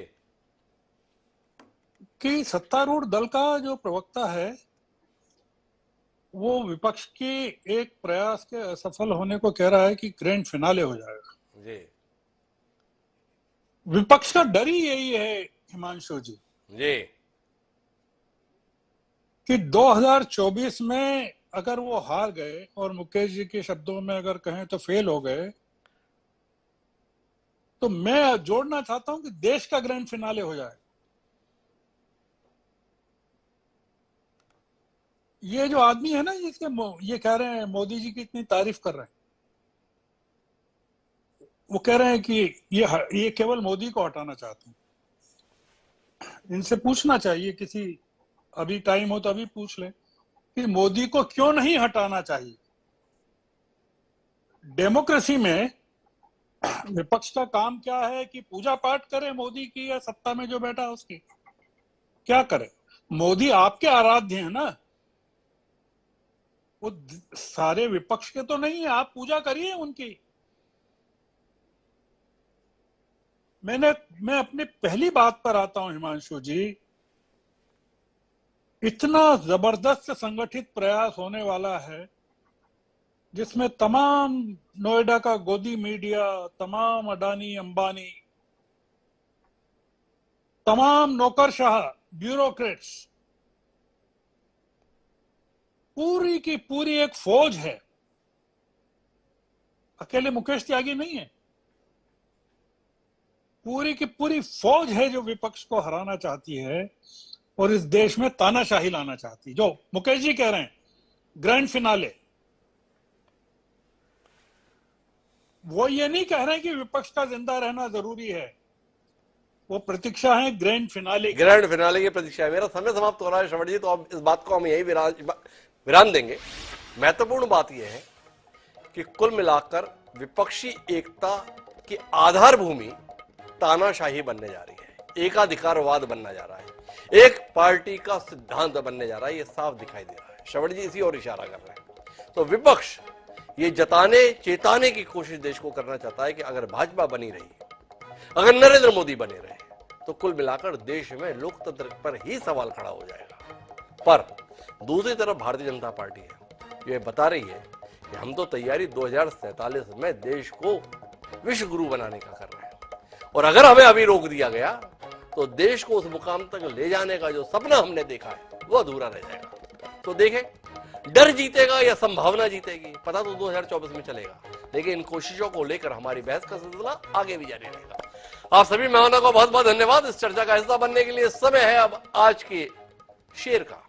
कि सत्तारूढ़ दल का जो प्रवक्ता है वो विपक्ष के एक प्रयास के असफल होने को कह रहा है कि ग्रैंड फिनाले हो जाएगा। जी विपक्ष का डर ही यही है हिमांशु जी, जी कि 2024 में अगर वो हार गए, और मुकेश जी के शब्दों में अगर कहें तो फेल हो गए, तो मैं जोड़ना चाहता हूं कि देश का ग्रैंड फिनाले हो जाए। ये जो आदमी है ना, जिसके ये कह रहे हैं मोदी जी की इतनी तारीफ कर रहे हैं, वो कह रहे हैं कि ये केवल मोदी को हटाना चाहते हैं। इनसे पूछना चाहिए, किसी अभी टाइम हो तो अभी पूछ ले कि मोदी को क्यों नहीं हटाना चाहिए। डेमोक्रेसी में विपक्ष का काम क्या है कि पूजा पाठ करे मोदी की, या सत्ता में जो बैठा है उसकी? क्या करे? मोदी आपके आराध्य हैं ना, वो सारे विपक्ष के तो नहीं है। आप पूजा करिए उनकी। मैं अपनी पहली बात पर आता हूं हिमांशु जी। इतना जबरदस्त संगठित प्रयास होने वाला है, जिसमें तमाम नोएडा का गोदी मीडिया, तमाम अडानी अंबानी, तमाम नौकरशाह, ब्यूरोक्रेट्स, पूरी की पूरी एक फौज है। अकेले मुकेश त्यागी नहीं है, पूरी की पूरी फौज है जो विपक्ष को हराना चाहती है और इस देश में तानाशाही लाना चाहती है। जो मुकेश जी कह रहे हैं ग्रैंड फिनाले, वो ये नहीं कह रहे हैं कि विपक्ष का जिंदा रहना जरूरी है, वो प्रतीक्षा है ग्रैंड फिनाले की प्रतीक्षा है। मेरा समय समाप्त हो रहा है श्रवण जी, तो अब इस बात को हम यही विराम देंगे। महत्वपूर्ण बात यह है कि कुल मिलाकर विपक्षी एकता की आधार भूमि तानाशाही बनने जा रही है, एकाधिकारवाद बनना जा रहा है, एक पार्टी का सिद्धांत बनने जा रहा है। ये साफ दिखाई दे रहा है। श्रवण जी इसी और इशारा कर रहे हैं। तो विपक्ष ये जताने चेताने की कोशिश देश को करना चाहता है कि अगर भाजपा बनी रही, अगर नरेंद्र मोदी बने रहे, तो कुल मिलाकर देश में लोकतंत्र पर ही सवाल खड़ा हो जाएगा। पर दूसरी तरफ भारतीय जनता पार्टी है, ये बता रही है कि हम तो तैयारी 2047 में देश को विश्व गुरु बनाने का कर रहे हैं, और अगर हमें अभी रोक दिया गया तो देश को उस मुकाम तक ले जाने का जो सपना हमने देखा है वो अधूरा रह जाएगा। तो देखें, डर जीतेगा या संभावना जीतेगी, पता तो 2024 में चलेगा, लेकिन इन कोशिशों को लेकर हमारी बहस का सिलसिला आगे भी जारी रहेगा। आप सभी मेहमानों को बहुत बहुत धन्यवाद इस चर्चा का हिस्सा बनने के लिए। समय है अब आज के शेर का।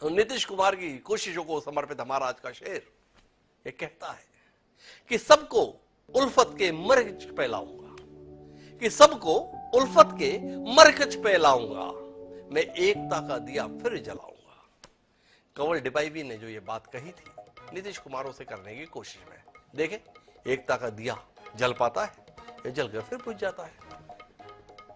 तो नीतीश कुमार की कोशिशों को समर्पित हमारा आज का शेर ये कहता है कि सबको उल्फत के मरकज पे लाऊंगा, कि सबको उल्फत के मरकज पे लाऊंगा, मैं एकता का दिया फिर जलाऊंगा। कंवल डिबाईवी ने जो ये बात कही थी नीतीश कुमार उसे करने की कोशिश में, देखें एकता का दिया जल पाता है या जलकर फिर बुझ जाता है।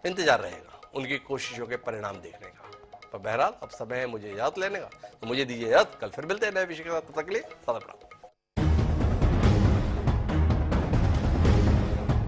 इंतजार रहेगा उनकी कोशिशों के परिणाम देखने का। पर बहरहाल अब समय है मुझे इजाजत लेने का, तो मुझे दीजिए इजाजत। कल फिर मिलते हैं नए विषय के साथ। तब तक के लिए सदा प्रणाम।